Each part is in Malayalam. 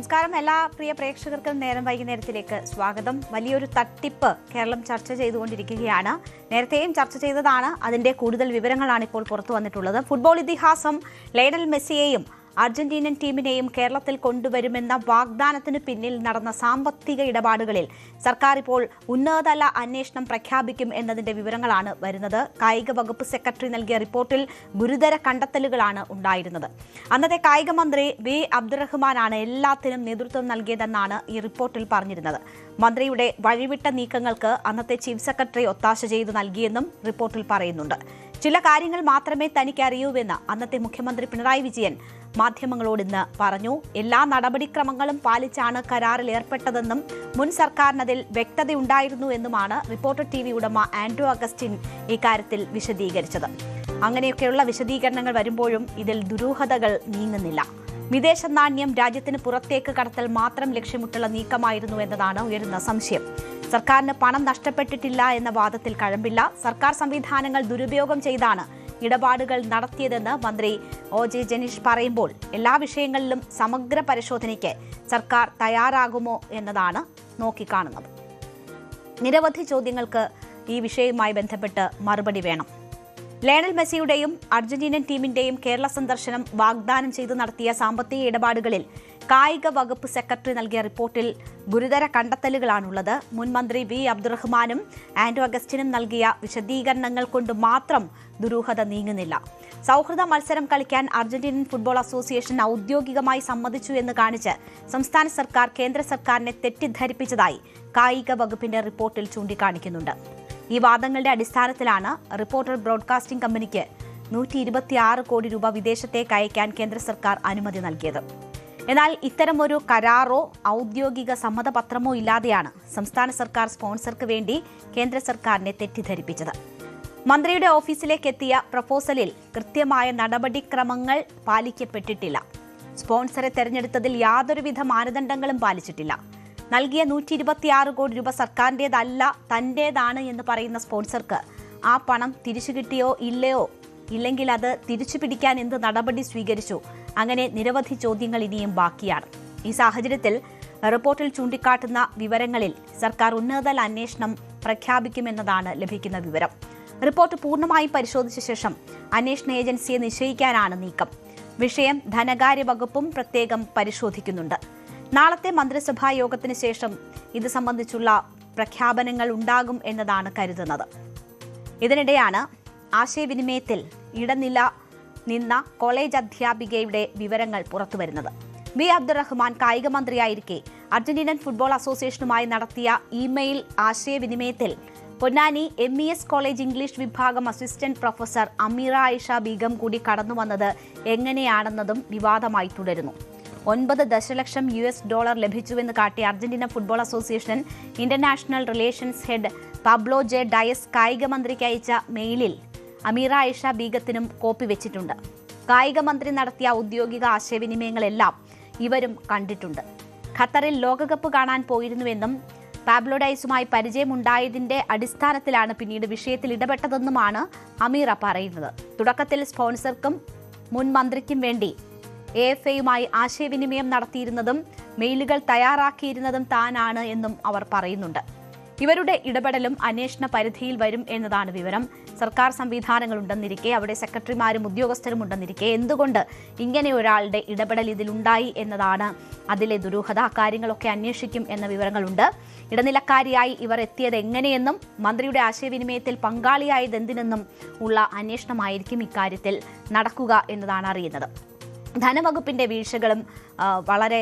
നമസ്കാരം. എല്ലാ പ്രിയ പ്രേക്ഷകർക്കും നേരം വൈകുന്നേരത്തിലേക്ക് സ്വാഗതം. വലിയൊരു തട്ടിപ്പ് കേരളം ചർച്ച ചെയ്തുകൊണ്ടിരിക്കുകയാണ്. നേരത്തെയും ചർച്ച ചെയ്തതാണ്. അതിന്റെ കൂടുതൽ വിവരങ്ങളാണ് ഇപ്പോൾ പുറത്തു വന്നിട്ടുള്ളത്. ഫുട്ബോൾ ഇതിഹാസം ലയണൽ മെസ്സിയെയും അർജന്റീനൻ ടീമിനെയും കേരളത്തിൽ കൊണ്ടുവരുമെന്ന വാഗ്ദാനത്തിന് പിന്നിൽ നടന്ന സാമ്പത്തിക ഇടപാടുകളിൽ സർക്കാർ ഇപ്പോൾ ഉന്നതതല അന്വേഷണം പ്രഖ്യാപിക്കും എന്നതിന്റെ വിവരങ്ങളാണ് വരുന്നത്. കായിക വകുപ്പ് സെക്രട്ടറി നൽകിയ റിപ്പോർട്ടിൽ ഗുരുതര കണ്ടെത്തലുകളാണ് ഉണ്ടായിരുന്നത്. അന്നത്തെ കായിക മന്ത്രി വി അബ്ദുറഹ്മാനാണ് എല്ലാത്തിനും നേതൃത്വം നൽകിയതെന്നാണ് ഈ റിപ്പോർട്ടിൽ പറഞ്ഞിരുന്നത്. മന്ത്രിയുടെ വഴിവിട്ട നീക്കങ്ങൾക്ക് അന്നത്തെ ചീഫ് സെക്രട്ടറി ഒത്താശ ചെയ്തു നൽകിയെന്നും റിപ്പോർട്ടിൽ പറയുന്നുണ്ട്. ചില കാര്യങ്ങൾ മാത്രമേ തനിക്ക് അറിയൂവെന്ന് അന്നത്തെ മുഖ്യമന്ത്രി പിണറായി വിജയൻ മാധ്യമങ്ങളോട് ഇന്ന് പറഞ്ഞു. എല്ലാ നടപടിക്രമങ്ങളും പാലിച്ചാണ് കരാറിൽ ഏർപ്പെട്ടതെന്നും മുൻ സർക്കാരിനതിൽ വ്യക്തതയുണ്ടായിരുന്നു എന്നുമാണ് റിപ്പോർട്ടർ TV ഉടമ ആൻഡ്രൂ അഗസ്റ്റിൻ ഇക്കാര്യത്തിൽ വിശദീകരിച്ചത്. അങ്ങനെയൊക്കെയുള്ള വിശദീകരണങ്ങൾ വരുമ്പോഴും ഇതിൽ ദുരൂഹതകൾ നീങ്ങുന്നില്ല. വിദേശ നാണ്യം രാജ്യത്തിന് പുറത്തേക്ക് കടത്തൽ മാത്രം ലക്ഷ്യമിട്ടുള്ള നീക്കമായിരുന്നു എന്നതാണ് ഉയരുന്ന സംശയം. സർക്കാരിന് പണം നഷ്ടപ്പെട്ടിട്ടില്ല എന്ന വാദത്തിൽ കഴമ്പില്ല. സർക്കാർ സംവിധാനങ്ങൾ ദുരുപയോഗം ചെയ്താണ് ഇടപാടുകൾ നടത്തിയതെന്ന് മന്ത്രി OJ ജനീഷ് പറയുമ്പോൾ എല്ലാ വിഷയങ്ങളിലും സമഗ്ര പരിശോധനയ്ക്ക് സർക്കാർ തയ്യാറാകുമോ എന്നതാണ് നോക്കിക്കാണുന്നത്. നിരവധി ചോദ്യങ്ങൾക്ക് ഈ വിഷയവുമായി ബന്ധപ്പെട്ട് മറുപടി വേണം. ലയണൽ മെസ്സിയുടെയും അർജന്റീനൻ ടീമിന്റെയും കേരള സന്ദർശനം വാഗ്ദാനം ചെയ്തു നടത്തിയ സാമ്പത്തിക ഇടപാടുകളിൽ കായിക വകുപ്പ് സെക്രട്ടറി നൽകിയ റിപ്പോർട്ടിൽ ഗുരുതര കണ്ടെത്തലുകളാണുള്ളത്. മുൻ മന്ത്രി വി അബ്ദുറഹ്മാനും ആൻഡ്രൂ അഗസ്റ്റിനും നൽകിയ വിശദീകരണങ്ങൾ കൊണ്ട് മാത്രം ദുരൂഹത നീങ്ങുന്നില്ല. സൗഹൃദ മത്സരം കളിക്കാൻ അർജന്റീനൻ ഫുട്ബോൾ അസോസിയേഷൻ ഔദ്യോഗികമായി സമ്മതിച്ചു എന്ന് കാണിച്ച് സംസ്ഥാന സർക്കാർ കേന്ദ്ര സർക്കാരിനെ തെറ്റിദ്ധരിപ്പിച്ചതായി കായിക വകുപ്പിന്റെ റിപ്പോർട്ടിൽ ചൂണ്ടിക്കാണിക്കുന്നുണ്ട്. ഈ വാദങ്ങളുടെ അടിസ്ഥാനത്തിലാണ് റിപ്പോർട്ടർ ബ്രോഡ്കാസ്റ്റിംഗ് കമ്പനിക്ക് 126 കോടി രൂപ വിദേശത്തേക്ക് അയക്കാൻ കേന്ദ്ര സർക്കാർ അനുമതി നൽകിയത്. എന്നാൽ ഇത്തരമൊരു കരാറോ ഔദ്യോഗിക സമ്മതപത്രമോ ഇല്ലാതെയാണ് സംസ്ഥാന സർക്കാർ സ്പോൺസർക്ക് വേണ്ടി കേന്ദ്ര സർക്കാരിനെ തെറ്റിദ്ധരിപ്പിച്ചത്. മന്ത്രിയുടെ ഓഫീസിലേക്ക് എത്തിയ പ്രപ്പോസലിൽ കൃത്യമായ നടപടിക്രമങ്ങൾ പാലിക്കപ്പെട്ടിട്ടില്ല. സ്പോൺസറെ തെരഞ്ഞെടുത്തതിൽ യാതൊരുവിധ മാനദണ്ഡങ്ങളും പാലിച്ചിട്ടില്ല. നൽകിയ 126 കോടി രൂപ സർക്കാരിൻ്റേതല്ല, തൻ്റേതാണ് എന്ന് പറയുന്ന സ്പോൺസർക്ക് ആ പണം തിരിച്ചു കിട്ടിയോ ഇല്ലയോ, ഇല്ലെങ്കിൽ അത് തിരിച്ചു പിടിക്കാൻ എന്ത് നടപടി സ്വീകരിച്ചു? അങ്ങനെ നിരവധി ചോദ്യങ്ങൾ ഇനിയും ബാക്കിയാണ്. ഈ സാഹചര്യത്തിൽ റിപ്പോർട്ടിൽ ചൂണ്ടിക്കാട്ടുന്ന വിവരങ്ങളിൽ സർക്കാർ ഉന്നതതല അന്വേഷണം പ്രഖ്യാപിക്കുമെന്നതാണ് ലഭിക്കുന്ന വിവരം. റിപ്പോർട്ട് പൂർണ്ണമായും പരിശോധിച്ച ശേഷം അന്വേഷണ ഏജൻസിയെ നിശ്ചയിക്കാനാണ് നീക്കം. വിഷയം ധനകാര്യ വകുപ്പും പ്രത്യേകം പരിശോധിക്കുന്നുണ്ട്. നാളത്തെ മന്ത്രിസഭാ യോഗത്തിന് ശേഷം ഇത് സംബന്ധിച്ചുള്ള പ്രഖ്യാപനങ്ങൾ ഉണ്ടാകും എന്നതാണ് കരുതുന്നത്. ഇതിനിടെയാണ് ആശയവിനിമയത്തിൽ ഇടനില നിന്ന കോളേജ് അധ്യാപികയുടെ വിവരങ്ങൾ പുറത്തുവരുന്നത്. വി അബ്ദുറഹ്മാൻ കായിക മന്ത്രിയായിരിക്കെ അർജന്റീനൻ ഫുട്ബോൾ അസോസിയേഷനുമായി നടത്തിയ ഇമെയിൽ ആശയവിനിമയത്തിൽ പൊന്നാനി MES കോളേജ് ഇംഗ്ലീഷ് വിഭാഗം അസിസ്റ്റന്റ് പ്രൊഫസർ അമീറ ആയിഷ ബീഗം കൂടി കടന്നുവന്നത് എങ്ങനെയാണെന്നതും വിവാദമായി തുടരുന്നു. 9 ദശലക്ഷം US ഡോളർ ലഭിച്ചുവെന്ന് കാട്ടി Argentina football association international relations head Pablo J Diaz കായിക മന്ത്രിക്ക് അയച്ച മെയിലിൽ അമീറ ആയിഷ ബീഗത്തിനും കോപ്പി വെച്ചിട്ടുണ്ട്. കായിക മന്ത്രി നടത്തിയ ഔദ്യോഗിക ആശയവിനിമയങ്ങളെല്ലാം ഇവരും കണ്ടിട്ടുണ്ട്. ഖത്തറിൽ ലോകകപ്പ് കാണാൻ പോയിരുന്നുവെന്നും പാബ്ലോ ഡയസുമായി പരിചയമുണ്ടായതിന്റെ അടിസ്ഥാനത്തിലാണ് പിന്നീട് വിഷയത്തിൽ ഇടപെട്ടതെന്നുമാണ് അമീറ പറയുന്നത്. തുടക്കത്തിൽ സ്പോൺസർക്കും മുൻ മന്ത്രിക്കും വേണ്ടി AFAയുമായി ആശയവിനിമയം നടത്തിയിരുന്നതും മെയിലുകൾ തയ്യാറാക്കിയിരുന്നതും താനാണ് എന്നും അവർ പറയുന്നുണ്ട്. ഇവരുടെ ഇടപെടലും അന്വേഷണ പരിധിയിൽ വരും എന്നതാണ് വിവരം. സർക്കാർ സംവിധാനങ്ങളുണ്ടെന്നിരിക്കെ, അവിടെ സെക്രട്ടറിമാരും ഉദ്യോഗസ്ഥരും ഉണ്ടെന്നിരിക്കെ എന്തുകൊണ്ട് ഇങ്ങനെ ഒരാളുടെ ഇടപെടൽ ഇതിലുണ്ടായി എന്നതാണ് അതിലെ ദുരൂഹത. കാര്യങ്ങളൊക്കെ അന്വേഷിക്കും എന്ന വിവരങ്ങളുണ്ട്. ഇടനിലക്കാരിയായി ഇവർ എത്തിയത് എങ്ങനെയെന്നും മന്ത്രിയുടെ ആശയവിനിമയത്തിൽ പങ്കാളിയായത് എന്തിനെന്നും ഉള്ള അന്വേഷണമായിരിക്കും ഇക്കാര്യത്തിൽ നടക്കുക എന്നതാണ് അറിയുന്നത്. ധനവകുപ്പിന്റെ വീഴ്ചകളും വളരെ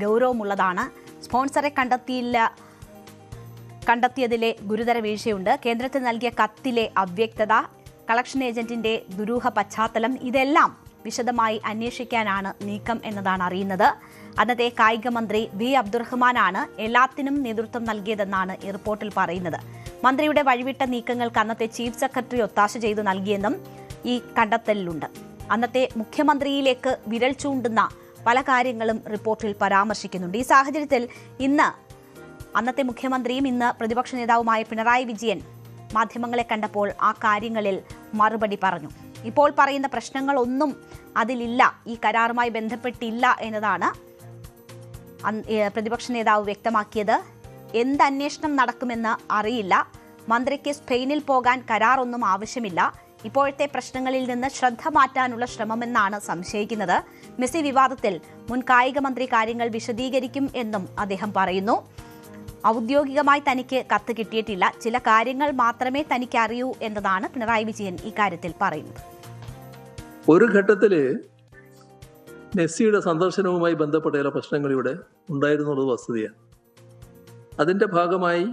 ഗൗരവമുള്ളതാണ്. സ്പോൺസറെ കണ്ടെത്തിയതിലെ ഗുരുതര വീഴ്ചയുണ്ട്. കേന്ദ്രത്തിൽ നൽകിയ കത്തിലെ അവ്യക്തത, കളക്ഷൻ ഏജന്റിന്റെ ദുരൂഹ പശ്ചാത്തലം, ഇതെല്ലാം വിശദമായി അന്വേഷിക്കാനാണ് നീക്കം എന്നതാണ് അറിയുന്നത്. അന്നത്തെ കായിക മന്ത്രി വി അബ്ദുറഹ്മാനാണ് എല്ലാത്തിനും നേതൃത്വം നൽകിയതെന്നാണ് ഈ റിപ്പോർട്ടിൽ പറയുന്നത്. മന്ത്രിയുടെ വഴിവിട്ട നീക്കങ്ങൾക്ക് അന്നത്തെ ചീഫ് സെക്രട്ടറി ഒത്താശ ചെയ്തു നൽകിയെന്നും ഈ കണ്ടെത്തലിലുണ്ട്. അന്നത്തെ മുഖ്യമന്ത്രിയിലേക്ക് വിരൽ ചൂണ്ടുന്ന പല കാര്യങ്ങളും റിപ്പോർട്ടിൽ പരാമർശിക്കുന്നുണ്ട്. ഈ സാഹചര്യത്തിൽ ഇന്ന് അന്നത്തെ മുഖ്യമന്ത്രിയും ഇന്ന് പ്രതിപക്ഷ നേതാവുമായ പിണറായി വിജയൻ മാധ്യമങ്ങളെ കണ്ടപ്പോൾ ആ കാര്യങ്ങളിൽ മറുപടി പറഞ്ഞു. ഇപ്പോൾ പറയുന്ന പ്രശ്നങ്ങളൊന്നും അതിലില്ല, ഈ കരാറുമായി ബന്ധപ്പെട്ടില്ല എന്നതാണ് പ്രതിപക്ഷ നേതാവ് വ്യക്തമാക്കിയത്. എന്ത് അന്വേഷണം നടക്കുമെന്ന് അറിയില്ല. മന്ത്രിക്ക് സ്പെയിനിൽ പോകാൻ കരാറൊന്നും ആവശ്യമില്ല. ഇപ്പോഴത്തെ പ്രശ്നങ്ങളിൽ നിന്ന് ശ്രദ്ധ മാറ്റാനുള്ള ശ്രമമെന്നാണ് സംശയിക്കുന്നത്. മെസ്സി വിവാദത്തിൽ മുൻ കായിക മന്ത്രി കാര്യങ്ങൾ വിശദീകരിക്കും എന്നും അദ്ദേഹം പറയുന്നു. ഔദ്യോഗികമായി തനിക്ക് കത്ത് കിട്ടിയിട്ടില്ല, ചില കാര്യങ്ങൾ മാത്രമേ തനിക്ക് അറിയൂ എന്നതാണ് പിണറായി വിജയൻ ഇക്കാര്യത്തിൽ പറയുന്നത്. ഒരു ഘട്ടത്തില് മെസ്സിയുടെ സന്ദർശനവുമായി ബന്ധപ്പെട്ട ചില പ്രശ്നങ്ങൾ ഇവിടെ ഉണ്ടായിരുന്നുള്ളത് വസ്തുതയാണ്. അതിന്റെ ഭാഗമായി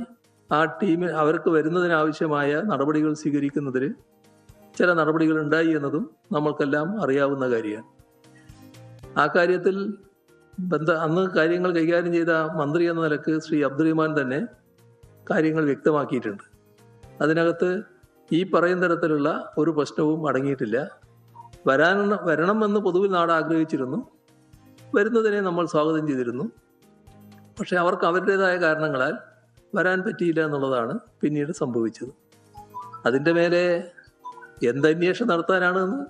ആ ടീം അവർക്ക് വരുന്നതിനാവശ്യമായ നടപടികൾ സ്വീകരിക്കുന്നതിൽ ചില നടപടികൾ ഉണ്ടായി എന്നതും നമ്മൾക്കെല്ലാം അറിയാവുന്ന കാര്യമാണ്. ആ കാര്യത്തിൽ അന്ന് കാര്യങ്ങൾ കൈകാര്യം ചെയ്ത മന്ത്രി എന്ന നിലക്ക് ശ്രീ അബ്ദുറഹ്മാൻ തന്നെ കാര്യങ്ങൾ വ്യക്തമാക്കിയിട്ടുണ്ട്. അതിനകത്ത് ഈ പറയുന്ന തരത്തിലുള്ള ഒരു പ്രശ്നവും അടങ്ങിയിട്ടില്ല. വരണമെന്ന് പൊതുവിൽ നാട് ആഗ്രഹിച്ചിരുന്നു. വരുന്നതിനെ നമ്മൾ സ്വാഗതം ചെയ്തിരുന്നു. പക്ഷെ അവർക്ക് അവരുടേതായ കാരണങ്ങളാൽ വരാൻ പറ്റിയില്ല എന്നുള്ളതാണ് പിന്നീട് സംഭവിച്ചത്. അതിൻ്റെ മേലെ എന്തന്വേഷണം നടത്താനാണെന്ന്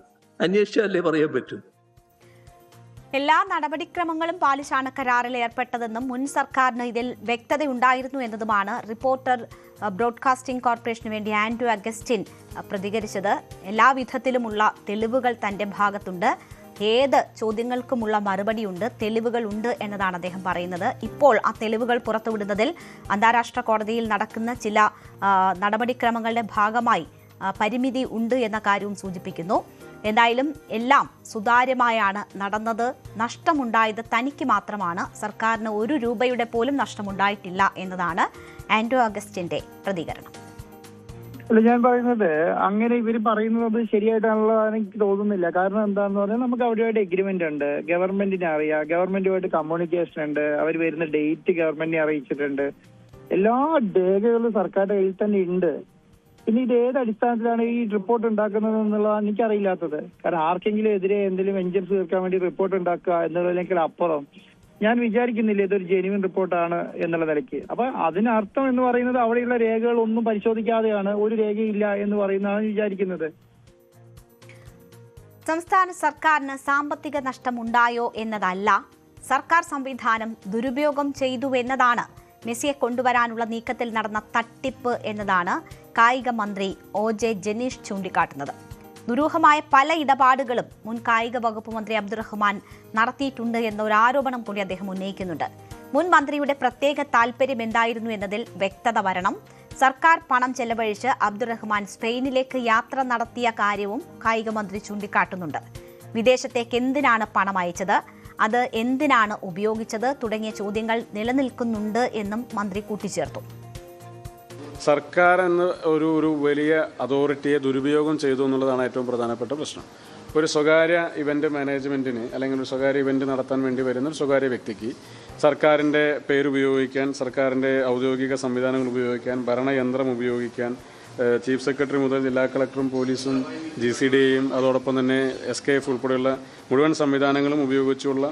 അന്വേഷിച്ചാലേ പറയാൻ പറ്റും. എല്ലാ നടപടിക്രമങ്ങളും പാലിച്ചാണ് കരാറിൽ ഏർപ്പെട്ടതെന്നും മുൻ സർക്കാരിന് ഇതിൽ വ്യക്തതയുണ്ടായിരുന്നു എന്നതുമാണ് റിപ്പോർട്ടർ ബ്രോഡ്കാസ്റ്റിംഗ് കോർപ്പറേഷന് വേണ്ടി ആൻഡ്രൂ അഗസ്റ്റിൻ പ്രതികരിച്ചത്. എല്ലാവിധത്തിലുമുള്ള തെളിവുകൾ തന്റെ ഭാഗത്തുണ്ട്, ഏത് ചോദ്യങ്ങൾക്കുമുള്ള മറുപടിയുണ്ട്, തെളിവുകളുണ്ട് എന്നതാണ് അദ്ദേഹം പറയുന്നത്. ഇപ്പോൾ ആ തെളിവുകൾ പുറത്തുവിടുന്നതിൽ അന്താരാഷ്ട്ര കോടതിയിൽ നടക്കുന്ന ചില നടപടിക്രമങ്ങളുടെ ഭാഗമായി പരിമിതി ഉണ്ട് എന്ന കാര്യവും സൂചിപ്പിക്കുന്നു. എന്തായാലും എല്ലാം സുതാര്യമായാണ് നടന്നത്. നഷ്ടമുണ്ടായത് തനിക്ക് മാത്രമാണ്, സർക്കാരിന് 1 രൂപയുടെ പോലും നഷ്ടമുണ്ടായിട്ടില്ല എന്നതാണ് ആൻഡ്രൂ അഗസ്റ്റിന്റെ പ്രതികരണം. അല്ല, ഞാൻ പറയുന്നത് അങ്ങനെ ഇവർ പറയുന്നത് ശരിയായിട്ടാണല്ലോ എനിക്ക് തോന്നുന്നില്ല. കാരണം എന്താണെന്ന് പറഞ്ഞാൽ നമുക്ക് അവരുമായിട്ട് എഗ്രിമെന്റ് ഉണ്ട്, ഗവൺമെന്റിനെ അറിയാം, ഗവൺമെന്റുമായിട്ട് കമ്മ്യൂണിക്കേഷൻ ഉണ്ട്, അവർ വരുന്ന ഡേറ്റ് ഗവൺമെന്റിനെ അറിയിച്ചിട്ടുണ്ട്, എല്ലാ രേഖകളും സർക്കാരുടെ കയ്യിൽ തന്നെ ഉണ്ട്. പിന്നെ ഇത് ഏത് അടിസ്ഥാനത്തിലാണ് ഈ റിപ്പോർട്ട് ഉണ്ടാക്കുന്നത് എന്നുള്ളതാണ് എനിക്കറിയില്ലാത്തത്. കാരണം ആർക്കെങ്കിലും എതിരെ എന്തെങ്കിലും വെഞ്ചൻസ് തീർക്കാൻ വേണ്ടി റിപ്പോർട്ട് ഉണ്ടാക്കുക എന്നുള്ളതിനേക്കാൾ അപ്പുറം ഞാൻ വിചാരിക്കുന്നില്ല ഇതൊരു ജെന്യുവൻ റിപ്പോർട്ടാണ് എന്നുള്ള നിലയ്ക്ക്. അപ്പൊ അതിനർത്ഥം എന്ന് പറയുന്നത് അവിടെയുള്ള രേഖകൾ ഒന്നും പരിശോധിക്കാതെയാണ്, ഒരു രേഖയില്ല എന്ന് പറയുന്നതാണ് വിചാരിക്കുന്നത്. സംസ്ഥാന സർക്കാരിന് സാമ്പത്തിക നഷ്ടമുണ്ടായോ എന്നതല്ല, സർക്കാർ സംവിധാനം ദുരുപയോഗം ചെയ്തു എന്നതാണ് മെസ്സിയെ കൊണ്ടുവരാനുള്ള നീക്കത്തിൽ നടന്ന തട്ടിപ്പ് എന്നതാണ് കായിക മന്ത്രി OJ ജനീഷ് ചൂണ്ടിക്കാട്ടുന്നത്. ദുരൂഹമായ പല ഇടപാടുകളും മുൻ കായിക വകുപ്പ് മന്ത്രി അബ്ദുറഹ്മാൻ നടത്തിയിട്ടുണ്ട് എന്നൊരു ആരോപണം കൂടി അദ്ദേഹം ഉന്നയിക്കുന്നുണ്ട്. മുൻ മന്ത്രിയുടെ പ്രത്യേക താൽപര്യം എന്തായിരുന്നു എന്നതിൽ വ്യക്തത വരണം. സർക്കാർ പണം ചെലവഴിച്ച് അബ്ദുറഹ്മാൻ സ്പെയിനിലേക്ക് യാത്ര നടത്തിയ കാര്യവും കായിക മന്ത്രി ചൂണ്ടിക്കാട്ടുന്നുണ്ട്. വിദേശത്തേക്ക് എന്തിനാണ് പണം അയച്ചത്, അത് എന്തിനാണ് ഉപയോഗിച്ചത് തുടങ്ങിയ ചോദ്യങ്ങൾ നിലനിൽക്കുന്നുണ്ട് എന്നും മന്ത്രി കൂട്ടിച്ചേർത്തു. സർക്കാർ എന്ന ഒരു വലിയ അതോറിറ്റിയെ ദുരുപയോഗം ചെയ്തു എന്നുള്ളതാണ് ഏറ്റവും പ്രധാനപ്പെട്ട പ്രശ്നം. ഒരു സ്വകാര്യ ഇവന്റ് മാനേജ്മെന്റിന് അല്ലെങ്കിൽ ഒരു സ്വകാര്യ ഇവന്റ് നടത്താൻ വേണ്ടി വരുന്ന ഒരു സ്വകാര്യ വ്യക്തിക്ക് സർക്കാരിൻ്റെ പേരുപയോഗിക്കാൻ, സർക്കാരിൻ്റെ ഔദ്യോഗിക സംവിധാനങ്ങൾ ഉപയോഗിക്കാൻ, ഭരണയന്ത്രം ഉപയോഗിക്കാൻ, ചീഫ് സെക്രട്ടറി മുതൽ ജില്ലാ കളക്ടറും പോലീസും GCDയും അതോടൊപ്പം തന്നെ SKF ഉൾപ്പെടെയുള്ള മുഴുവൻ സംവിധാനങ്ങളും ഉപയോഗിച്ചുള്ള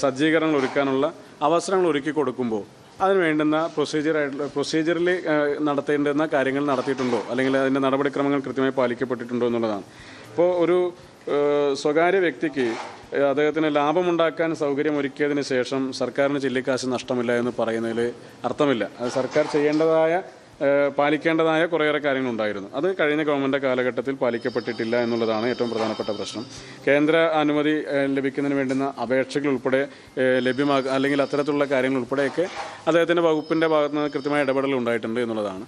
സജ്ജീകരണങ്ങൾ ഒരുക്കാനുള്ള അവസരങ്ങൾ ഒരുക്കി കൊടുക്കുമ്പോൾ അതിന് വേണ്ടുന്ന പ്രൊസീജിയറിൽ നടത്തേണ്ടുന്ന കാര്യങ്ങൾ നടത്തിയിട്ടുണ്ടോ, അല്ലെങ്കിൽ അതിൻ്റെ നടപടിക്രമങ്ങൾ കൃത്യമായി പാലിക്കപ്പെട്ടിട്ടുണ്ടോ എന്നുള്ളതാണ്. ഇപ്പോൾ ഒരു സ്വകാര്യ വ്യക്തിക്ക് അദ്ദേഹത്തിന് ലാഭമുണ്ടാക്കാൻ സൗകര്യമൊരുക്കിയതിന് ശേഷം സർക്കാരിന് ചില്ലിക്കാശ് നഷ്ടമില്ല എന്ന് പറയുന്നതിൽ അർത്ഥമില്ല. അത് സർക്കാർ പാലിക്കേണ്ടതായ കുറേയേറെ കാര്യങ്ങളുണ്ടായിരുന്നു. അത് കഴിഞ്ഞ ഗവൺമെൻറ് കാലഘട്ടത്തിൽ പാലിക്കപ്പെട്ടിട്ടില്ല എന്നുള്ളതാണ് ഏറ്റവും പ്രധാനപ്പെട്ട പ്രശ്നം. കേന്ദ്ര അനുമതി ലഭിക്കുന്നതിന് വേണ്ടുന്ന അപേക്ഷകൾ ഉൾപ്പെടെ അല്ലെങ്കിൽ അത്തരത്തിലുള്ള കാര്യങ്ങൾ ഉൾപ്പെടെയൊക്കെ അദ്ദേഹത്തിൻ്റെ വകുപ്പിൻ്റെ ഭാഗത്ത് നിന്ന് കൃത്യമായ ഇടപെടൽ ഉണ്ടായിട്ടുണ്ട് എന്നുള്ളതാണ്.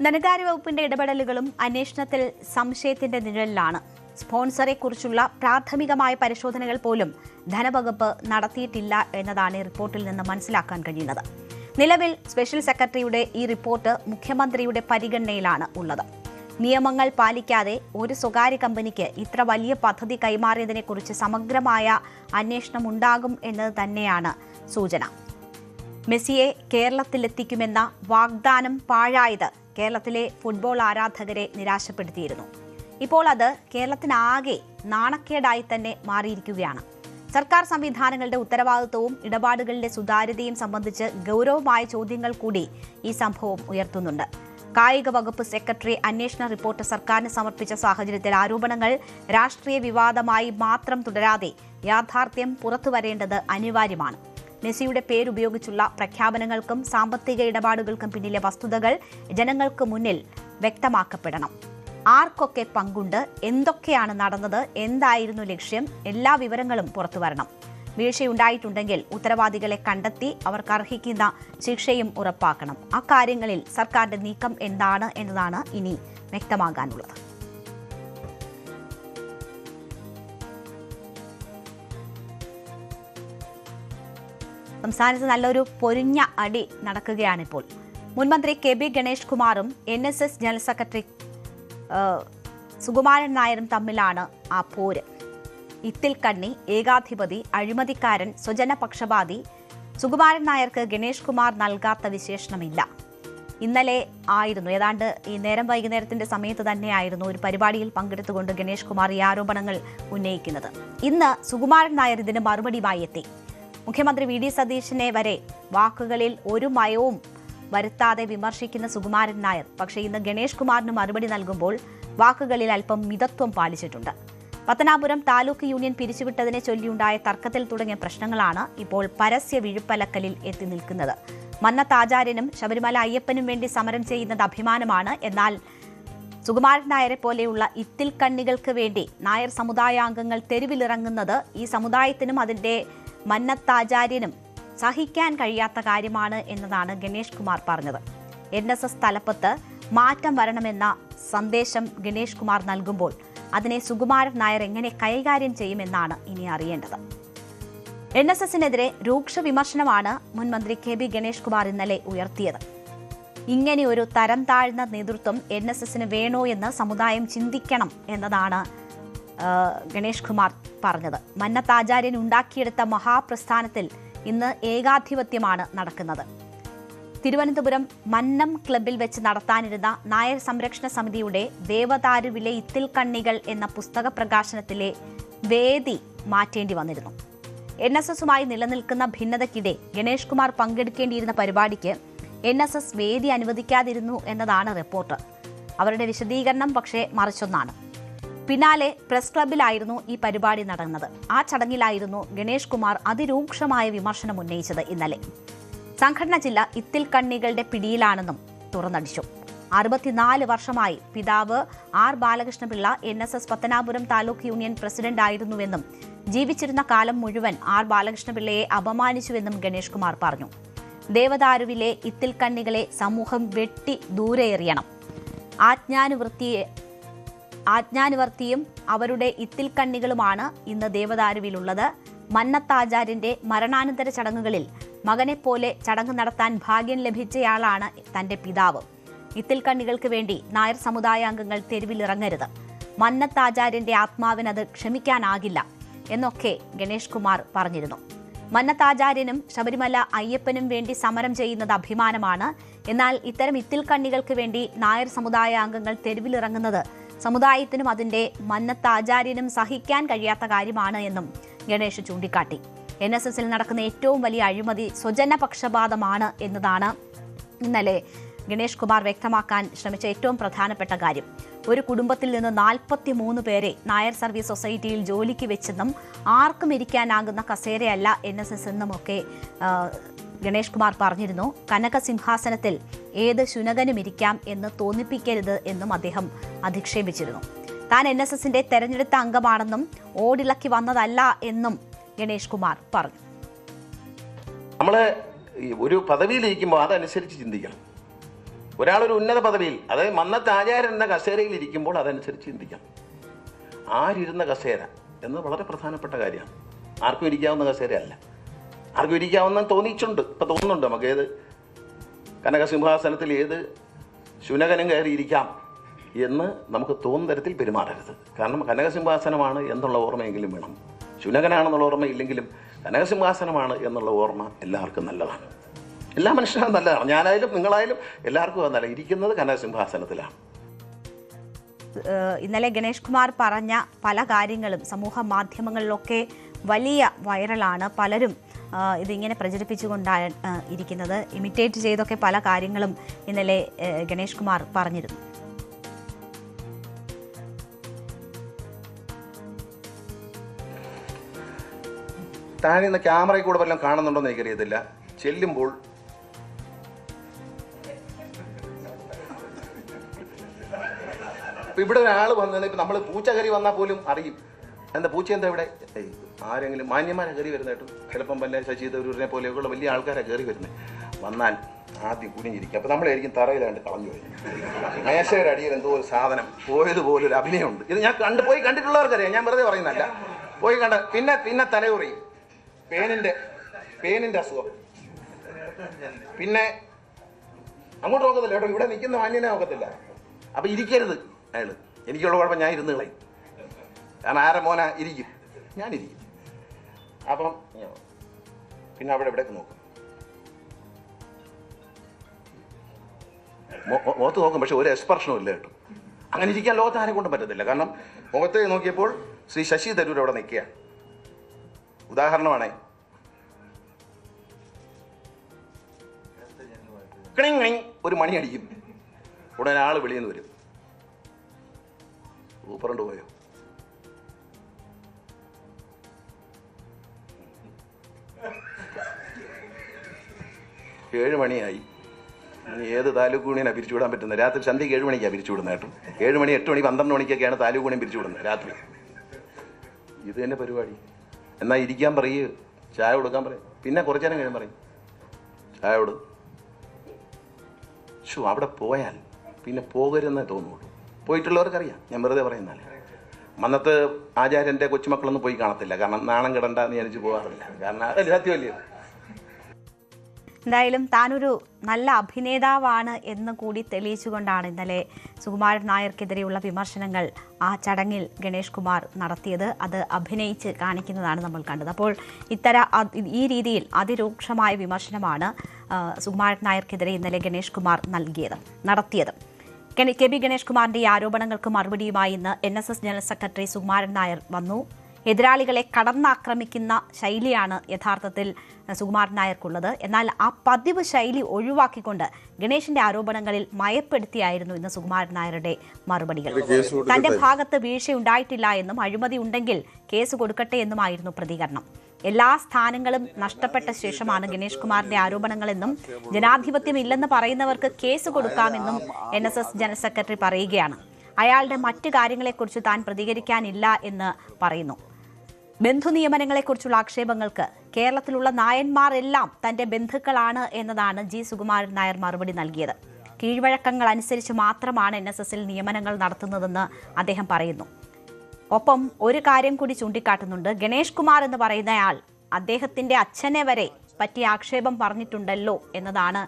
ധനകാര്യ വകുപ്പിന്റെ ഇടപെടലുകളും അന്വേഷണത്തിൽ സംശയത്തിന്റെ നിഴലിലാണ്. സ്പോൺസറെ കുറിച്ചുള്ള പ്രാഥമികമായ പരിശോധനകൾ പോലും ധനവകുപ്പ് നടത്തിയിട്ടില്ല എന്നതാണ് ഈ റിപ്പോർട്ടിൽ നിന്ന് മനസ്സിലാക്കാൻ കഴിയുന്നത്. നിലവിൽ സ്പെഷ്യൽ സെക്രട്ടറിയുടെ ഈ റിപ്പോർട്ട് മുഖ്യമന്ത്രിയുടെ പരിഗണനയിലാണ് ഉള്ളത്. നിയമങ്ങൾ പാലിക്കാതെ ഒരു സ്വകാര്യ കമ്പനിക്ക് ഇത്ര വലിയ പദ്ധതി കൈമാറിയതിനെക്കുറിച്ച് സമഗ്രമായ അന്വേഷണം ഉണ്ടാകും എന്നത് തന്നെയാണ് സൂചന. മെസ്സിയെ കേരളത്തിലെത്തിക്കുമെന്ന വാഗ്ദാനം പാഴായത് കേരളത്തിലെ ഫുട്ബോൾ ആരാധകരെ നിരാശപ്പെടുത്തിയിരുന്നു. ഇപ്പോൾ അത് കേരളത്തിനാകെ നാണക്കേടായി തന്നെ മാറിയിരിക്കുകയാണ്. സർക്കാർ സംവിധാനങ്ങളുടെ ഉത്തരവാദിത്വവും ഇടപാടുകളിലെ സുതാര്യതയും സംബന്ധിച്ച് ഗൗരവമായ ചോദ്യങ്ങൾ കൂടി ഈ സംഭവം ഉയർത്തുന്നുണ്ട്. കായിക വകുപ്പ് സെക്രട്ടറി അന്വേഷണ റിപ്പോർട്ട് സർക്കാരിന് സമർപ്പിച്ച സാഹചര്യത്തിൽ ആരോപണങ്ങൾ രാഷ്ട്രീയ വിവാദമായി മാത്രം തുടരാതെ യാഥാർത്ഥ്യം പുറത്തുവരേണ്ടത് അനിവാര്യമാണ്. മെസ്സിയുടെ പേരുപയോഗിച്ചുള്ള പ്രഖ്യാപനങ്ങൾക്കും സാമ്പത്തിക ഇടപാടുകൾക്കും പിന്നിലെ വസ്തുതകൾ ജനങ്ങൾക്ക് മുന്നിൽ വ്യക്തമാക്കപ്പെടണം. ആർക്കൊക്കെ പങ്കുണ്ട്, എന്തൊക്കെയാണ് നടന്നത്, എന്തായിരുന്നു ലക്ഷ്യം, എല്ലാ വിവരങ്ങളും പുറത്തുവരണം. വീഴ്ചയുണ്ടായിട്ടുണ്ടെങ്കിൽ ഉത്തരവാദികളെ കണ്ടെത്തി അവർക്ക് അർഹിക്കുന്ന ശിക്ഷയും ഉറപ്പാക്കണം. അക്കാര്യങ്ങളിൽ സർക്കാരിന്റെ നീക്കം എന്താണ് എന്നതാണ് ഇനി വ്യക്തമാകാനുള്ളത്. സംസ്ഥാനത്ത് നല്ലൊരു പൊരിഞ്ഞ അടി നടക്കുകയാണിപ്പോൾ. മുൻമന്ത്രി KB ഗണേഷ് കുമാറും NSS ജനറൽ സെക്രട്ടറി സുകുമാരൻ നായരും തമ്മിലാണ് ആ പോര്. ഇത്തിൽക്കണ്ണി, ഏകാധിപതി, അഴിമതിക്കാരൻ, സ്വജനപക്ഷപാതി. സുകുമാരൻ നായർക്ക് ഗണേഷ് കുമാർ നൽകാത്ത വിശേഷണമില്ല. ഇന്നലെ ആയിരുന്നു, ഏതാണ്ട് ഈ നേരം വൈകുന്നേരത്തിന്റെ സമയത്ത് തന്നെയായിരുന്നു ഒരു പരിപാടിയിൽ പങ്കെടുത്തുകൊണ്ട് ഗണേഷ് കുമാർ ഈ ആരോപണങ്ങൾ ഉന്നയിക്കുന്നത്. ഇന്ന് സുകുമാരൻ നായർ ഇതിന് മറുപടിയുമായി എത്തി. മുഖ്യമന്ത്രി VD സതീശനെ വരെ വാക്കുകളിൽ ഒരു മയവും വരുത്താതെ വിമർശിക്കുന്ന സുകുമാരൻ നായർ പക്ഷേ ഇന്ന് ഗണേഷ് കുമാറിന് മറുപടി നൽകുമ്പോൾ വാക്കുകളിൽ അല്പം മിതത്വം പാലിച്ചിട്ടുണ്ട്. പത്തനാപുരം താലൂക്ക് യൂണിയൻ പിരിച്ചുവിട്ടതിനെ ചൊല്ലിയുണ്ടായ തർക്കത്തിൽ തുടങ്ങിയ പ്രശ്നങ്ങളാണ് ഇപ്പോൾ പരസ്യ വിഴുപ്പലക്കലിൽ എത്തി നിൽക്കുന്നത്. മന്നത്ത് ആചാര്യനും ശബരിമല അയ്യപ്പനും വേണ്ടി സമരം ചെയ്യുന്നത് അഭിമാനമാണ്. എന്നാൽ സുകുമാരൻ നായരെ പോലെയുള്ള ഇത്തിൽക്കണ്ണികൾക്ക് വേണ്ടി നായർ സമുദായാംഗങ്ങൾ തെരുവിലിറങ്ങുന്നത് ഈ സമുദായത്തിനും അതിന്റെ മന്നത്താചാര്യനും സഹിക്കാൻ കഴിയാത്ത കാര്യമാണ് എന്നതാണ് ഗണേഷ് കുമാർ പറഞ്ഞത്. NSS തലപ്പത്ത് മാറ്റം വരണമെന്ന സന്ദേശം ഗണേഷ് കുമാർ നൽകുമ്പോൾ അതിനെ സുകുമാരൻ നായർ എങ്ങനെ കൈകാര്യം ചെയ്യുമെന്നാണ് ഇനി അറിയേണ്ടത്. NSSനെതിരെ രൂക്ഷ വിമർശനമാണ് മുൻമന്ത്രി KB ഗണേഷ് കുമാർ ഇന്നലെ ഉയർത്തിയത്. ഇങ്ങനെയൊരു തരം താഴ്ന്ന നേതൃത്വം NSSന് വേണോ എന്ന് സമുദായം ചിന്തിക്കണം എന്നതാണ് ഗണേഷ് കുമാർ പറഞ്ഞത്. മന്നത്താചാര്യൻ ഉണ്ടാക്കിയെടുത്ത മഹാപ്രസ്ഥാനത്തിൽ ഇന്ന് ഏകാധിപത്യമാണ് നടക്കുന്നത്. തിരുവനന്തപുരം മന്നം ക്ലബിൽ വെച്ച് നടത്താനിരുന്ന നായർ സംരക്ഷണ സമിതിയുടെ ദേവദാരുവിലെ ഇത്തിൽക്കണ്ണികൾ എന്ന പുസ്തക പ്രകാശനത്തിലെ വേദി മാറ്റേണ്ടി വന്നിരുന്നു. NSSുമായി നിലനിൽക്കുന്ന ഭിന്നതയ്ക്കിടെ ഗണേഷ് കുമാർ പങ്കെടുക്കേണ്ടിയിരുന്ന പരിപാടിക്ക് NSS വേദി അനുവദിക്കാതിരുന്നു എന്നതാണ് റിപ്പോർട്ട്. അവരുടെ വിശദീകരണം പക്ഷേ മറിച്ചൊന്നാണ്. പിന്നാലെ പ്രസ് ക്ലബിലായിരുന്നു ഈ പരിപാടി നടന്നത്. ആ ചടങ്ങിലായിരുന്നു ഗണേഷ് കുമാർ അതിരൂക്ഷമായ വിമർശനം ഉന്നയിച്ചത്. ഇന്നലെ സംഘടന ജില്ല ഇത്തിൽക്കണ്ണികളുടെ പിടിയിലാണെന്നും തുറന്നടിച്ചു. 64 വർഷമായി പിതാവ് R Balakrishna Pillai NSS Pathanapuram taluk union president ആയിരുന്നുവെന്നും ജീവിച്ചിരുന്ന കാലം മുഴുവൻ R ബാലകൃഷ്ണപിള്ളയെ അപമാനിച്ചുവെന്നും ഗണേഷ് കുമാർ പറഞ്ഞു. ദേവദാരുവിലെ ഇത്തിൽക്കണ്ണികളെ സമൂഹം വെട്ടി ദൂരെ എറിയണം. ആജ്ഞാനുവർത്തിയും അവരുടെ ഇത്തിൽക്കണ്ണികളുമാണ് ഇന്ന് ദേവദാരുവിലുള്ളത്. മന്നത്താചാര്യന്റെ മരണാനന്തര ചടങ്ങുകളിൽ മകനെപ്പോലെ ചടങ്ങ് നടത്താൻ ഭാഗ്യം ലഭിച്ചയാളാണ് തന്റെ പിതാവ്. ഇത്തിൽക്കണ്ണികൾക്ക് വേണ്ടി നായർ സമുദായാംഗങ്ങൾ തെരുവിലിറങ്ങരുത്. മന്നത്താചാര്യന്റെ ആത്മാവിനത് ക്ഷമിക്കാനാകില്ല എന്നൊക്കെ ഗണേഷ് കുമാർ പറഞ്ഞിരുന്നു. മന്നത്താചാര്യനും ശബരിമല അയ്യപ്പനും വേണ്ടി സമരം ചെയ്യുന്നത് അഭിമാനമാണ്. എന്നാൽ ഇത്തരം ഇത്തിൽക്കണ്ണികൾക്ക് വേണ്ടി നായർ സമുദായാംഗങ്ങൾ തെരുവിലിറങ്ങുന്നത് സമുദായത്തിനും അതിന്റെ മന്നത്താചാര്യനും സഹിക്കാൻ കഴിയാത്ത കാര്യമാണ് എന്നും ഗണേഷ് ചൂണ്ടിക്കാട്ടി. NSSൽ നടക്കുന്ന ഏറ്റവും വലിയ അഴിമതി സ്വജനപക്ഷപാതമാണ് എന്നതാണ് ഇന്നലെ ഗണേഷ് കുമാർ വ്യക്തമാക്കാൻ ശ്രമിച്ച ഏറ്റവും പ്രധാനപ്പെട്ട കാര്യം. ഒരു കുടുംബത്തിൽ നിന്ന് 43 പേരെ നായർ സർവീസ് സൊസൈറ്റിയിൽ ജോലിക്ക് വെച്ചെന്നും ആർക്കും ഇരിക്കാനാകുന്ന കസേരയല്ല NSS എന്നുമൊക്കെ ഗണേഷ് കുമാർ പറഞ്ഞിരുന്നു. കനകസിംഹാസനത്തിൽ ഏത് ശുനകനും ഇരിക്കാം എന്ന് തോന്നിപ്പിക്കരുത് എന്നും അദ്ദേഹം അധിക്ഷേപിച്ചിരുന്നു. താൻ NSSന്റെ തെരഞ്ഞെടുത്ത അംഗമാണെന്നും ഓടിളക്കി വന്നതല്ല എന്നും ഗണേഷ് കുമാർ പറഞ്ഞു. നമ്മൾ ഒരു പദവിയിലിരിക്കുമ്പോൾ അതനുസരിച്ച് ചിന്തിക്കണം. ഒരാളൊരു ഉന്നത പദവിയിൽ, അതായത് മന്നത്ത് ആചാര്യൻ എന്ന കസേരയിൽ ഇരിക്കുമ്പോൾ അതനുസരിച്ച് ചിന്തിക്കണം. ആരിരുന്ന കസേര എന്ന് വളരെ പ്രധാനപ്പെട്ട കാര്യമാണ്. ആർക്കും ഇരിക്കാവുന്ന കസേരയല്ല. ആർക്കും ഇരിക്കാവുന്ന തോന്നിയിട്ടുണ്ട്, ഇപ്പം തോന്നുന്നുണ്ട് നമുക്ക്. ഏത് കനകസിംഹാസനത്തിൽ ഏത് ശുനകനും കയറിയിരിക്കാം എന്ന് നമുക്ക് തോന്നുന്ന തരത്തിൽ പെരുമാറരുത്. കാരണം കനകസിംഹാസനമാണ് എന്നുള്ള ഓർമ്മയെങ്കിലും വേണം. ശുനകനാണെന്നുള്ള ഓർമ്മയില്ലെങ്കിലും കനകസിംഹാസനമാണ് എന്നുള്ള ഓർമ്മ എല്ലാവർക്കും നല്ലതാണ്. എല്ലാ മനുഷ്യരും നല്ലതാണ്. ഞാനായാലും നിങ്ങളായാലും എല്ലാവർക്കും അത് നല്ല. ഇരിക്കുന്നത് കനകസിംഹാസനത്തിലാണ്. ഇന്നലെ ഗണേഷ് കുമാർ പറഞ്ഞ പല കാര്യങ്ങളും സമൂഹ മാധ്യമങ്ങളിലൊക്കെ വലിയ വൈറലാണ്. പലരും ഇതിങ്ങനെ പ്രചരിപ്പിച്ചുകൊണ്ടാണ് ഇരിക്കുന്നത്. ഇമിറ്റേറ്റ് ചെയ്തൊക്കെ പല കാര്യങ്ങളും ഇന്നലെ ഗണേഷ് കുമാർ പറഞ്ഞിരുന്നു. താഴെ നിന്ന് ക്യാമറയിൽ കൂടെ വല്ലതും കാണുന്നുണ്ടോ എന്ന് എനിക്കറിയത്തില്ല. ചെല്ലുമ്പോൾ ഇപ്പം ഇവിടെ ഒരാൾ വന്നത്, ഇപ്പം നമ്മൾ പൂച്ച കയറി വന്നാൽ പോലും അറിയും. എന്താ പൂച്ച എന്താ ഇവിടെ? ആരെങ്കിലും മാന്യന്മാരെ കയറി വരുന്നതായിട്ടും ചിലപ്പം വല്ല ശശി തരൂരിനെ പോലെയൊക്കെയുള്ള വലിയ ആൾക്കാരെ കയറി വരുന്നത്. വന്നാൽ ആദ്യം കുനിഞ്ഞിരിക്കും. അപ്പം നമ്മളായിരിക്കും തറയിലാണ്ട് കളഞ്ഞു പോയി. മേശയുടെ അടിയിൽ എന്തോ ഒരു സാധനം പോയതുപോലൊരു അഭിനയമുണ്ട്. ഇത് ഞാൻ പോയി കണ്ടിട്ടുള്ളവർക്കറിയാം, ഞാൻ വെറുതെ പറയുന്നതല്ല. പോയി കണ്ട പിന്നെ തലയുറയും, പേനിൻ്റെ അസുഖം. പിന്നെ അങ്ങോട്ട് നോക്കത്തില്ല കേട്ടോ, ഇവിടെ നിൽക്കുന്ന മാന്യനെ നോക്കത്തില്ല. അപ്പം ഇരിക്കരുത് അയാൾ. എനിക്കുള്ള കുഴപ്പം ഞാൻ ഇരുന്ന് കളയും. കാരണം ആരെ മോന ഇരിക്കും, ഞാനിരിക്കും. അപ്പം പിന്നെ അവിടെ ഇവിടേക്ക് നോക്കും, മുഖത്ത് നോക്കും, പക്ഷെ ഒരു എക്സ്പ്രഷനും ഇല്ല കേട്ടോ. അങ്ങനെ ഇരിക്കാൻ ലോകത്ത് ആരെ കൊണ്ടും പറ്റത്തില്ല. കാരണം മുഖത്ത് നോക്കിയപ്പോൾ ശ്രീ ശശി തരൂർ അവിടെ നിൽക്കുക. ഉദാഹരണമാണേ, ഒരു മണി അടിക്കും, ഉടനെ ആള് വെളിയിൽ നിന്ന് വരും. സൂപ്പറുണ്ട് പോയോ? ഏഴ് മണിയായി. ഏത് താലൂക്ക് യൂണിയനാണ് പിരിച്ചുവിടാൻ പറ്റുന്നത്? രാത്രി സന്ധ്യയ്ക്ക് 7 മണിക്കാണ് പിരിച്ചുവിടുന്നത് കേട്ടോ. 7 മണി 8 മണി 12 മണിക്കൊക്കെയാണ് താലൂക്ക് യൂണിയൻ പിരിച്ചുവിടുന്നത് രാത്രി. ഇത് തന്നെ പരിപാടി. എന്നാൽ ഇരിക്കാൻ പറയൂ, ചായ കൊടുക്കാൻ പറയും. പിന്നെ കുറച്ചു നേരം കഴിയാൻ പറയും ചായ കൊടു. അവിടെ പോയാൽ പിന്നെ പോകരുതെന്നേ തോന്നുള്ളൂ. പോയിട്ടുള്ളവർക്കറിയാം, ഞാൻ വെറുതെ പറയുന്നതല്ല. മന്നത്ത് ആചാര്യൻ്റെ കൊച്ചുമക്കളൊന്നും പോയി കാണത്തില്ല. കാരണം നാണം കിടണ്ടെന്ന് വിചാരിച്ച് പോകാറില്ല. കാരണം അത് സത്യമല്ലേ. എന്തായാലും താനൊരു നല്ല അഭിനേതാവാണ് എന്ന് കൂടി തെളിയിച്ചുകൊണ്ടാണ് ഇന്നലെ സുകുമാരൻ നായർക്കെതിരെയുള്ള വിമർശനങ്ങൾ ആ ചടങ്ങിൽ ഗണേഷ് കുമാർ നടത്തിയത്. അത് അഭിനയിച്ച് കാണിക്കുന്നതാണ് നമ്മൾ കണ്ടത്. അപ്പോൾ ഈ രീതിയിൽ അതിരൂക്ഷമായ വിമർശനമാണ് സുകുമാരൻ നായർക്കെതിരെ ഇന്നലെ ഗണേഷ് കുമാർ നടത്തിയത്. കെ.ബി. ഗണേഷ് കുമാറിന്റെ ഈ ആരോപണങ്ങൾക്ക് മറുപടിയുമായി ഇന്ന് NSS general secretary Sukumaran Nair വന്നു. എതിരാളികളെ കടന്നാക്രമിക്കുന്ന ശൈലിയാണ് യഥാർത്ഥത്തിൽ സുകുമാരൻ നായർക്കുള്ളത്. എന്നാൽ ആ പതിവ് ശൈലി ഒഴിവാക്കിക്കൊണ്ട് ഗണേഷിന്റെ ആരോപണങ്ങളിൽ മയപ്പെടുത്തിയായിരുന്നു ഇന്ന് സുകുമാരൻ നായരുടെ മറുപടികൾ. തന്റെ ഭാഗത്ത് വീഴ്ചയുണ്ടായിട്ടില്ല എന്നും അഴിമതി ഉണ്ടെങ്കിൽ കേസ് കൊടുക്കട്ടെ എന്നുമായിരുന്നു പ്രതികരണം. എല്ലാ സ്ഥാനങ്ങളും നഷ്ടപ്പെട്ട ശേഷമാണ് ഗണേഷ് കുമാറിന്റെ ആരോപണങ്ങളെന്നും ജനാധിപത്യം ഇല്ലെന്ന് പറയുന്നവർക്ക് കേസ് കൊടുക്കാമെന്നും NSS ജനറൽ സെക്രട്ടറി പറയുകയാണ്. അയാളുടെ മറ്റു കാര്യങ്ങളെക്കുറിച്ച് താൻ പ്രതികരിക്കാനില്ല എന്ന് പറയുന്നു. ബന്ധു നിയമനങ്ങളെക്കുറിച്ചുള്ള ആക്ഷേപങ്ങൾക്ക് കേരളത്തിലുള്ള നായന്മാർ എല്ലാം തന്റെ ബന്ധുക്കളാണ് എന്നതാണ് G. സുകുമാരൻ നായർ മറുപടി നൽകിയത്. കീഴ്വഴക്കങ്ങൾ അനുസരിച്ച് മാത്രമാണ് NSSൽ നിയമനങ്ങൾ നടത്തുന്നതെന്ന് അദ്ദേഹം പറയുന്നു. ഒപ്പം ഒരു കാര്യം കൂടി ചൂണ്ടിക്കാട്ടുന്നുണ്ട്. ഗണേഷ് കുമാർ എന്ന് പറയുന്നയാൾ അദ്ദേഹത്തിന്റെ അച്ഛനെ വരെ പറ്റിയ ആക്ഷേപം പറഞ്ഞിട്ടുണ്ടല്ലോ എന്നതാണ്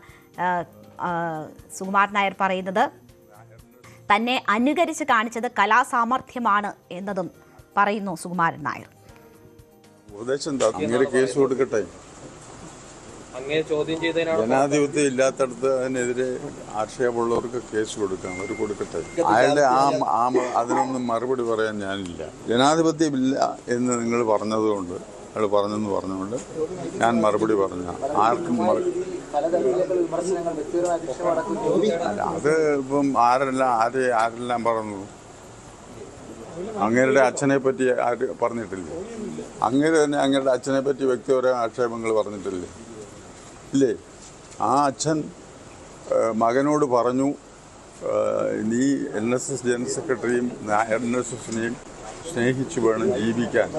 സുകുമാരൻ നായർ പറയുന്നത്. തന്നെ അനുകരിച്ച് കാണിച്ചത് കലാസാമർഥ്യമാണ് എന്നതും പറയുന്നു സുകുമാരൻ നായർ. കേസ് കൊടുക്കട്ടെ. ജനാധിപത്യം ഇല്ലാത്തടത്ത് അതിനെതിരെ ആക്ഷേപമുള്ളവർക്ക് കേസ് കൊടുക്കാം, അവർ കൊടുക്കട്ടെ. അയാളുടെ അതിനൊന്നും മറുപടി പറയാൻ ഞാനില്ല. ജനാധിപത്യം ഇല്ല എന്ന് നിങ്ങൾ പറഞ്ഞതുകൊണ്ട്, അയാൾ പറഞ്ഞുകൊണ്ട് ഞാൻ മറുപടി പറഞ്ഞ ആർക്കും അത് ഇപ്പം ആരെല്ലാം പറഞ്ഞു. അങ്ങേരുടെ അച്ഛനെ പറ്റി ആര് പറഞ്ഞിട്ടില്ലേ? അങ്ങേര് തന്നെ അങ്ങേരുടെ അച്ഛനെ പറ്റി വ്യക്തിപരമായ ആക്ഷേപങ്ങൾ പറഞ്ഞിട്ടില്ലേ? ഇല്ലേ? ആ അച്ഛൻ മകനോട് പറഞ്ഞു, നീ NSS ജനറൽ സെക്രട്ടറിയും NSSനെയും സ്നേഹിച്ചു വേണം ജീവിക്കാൻ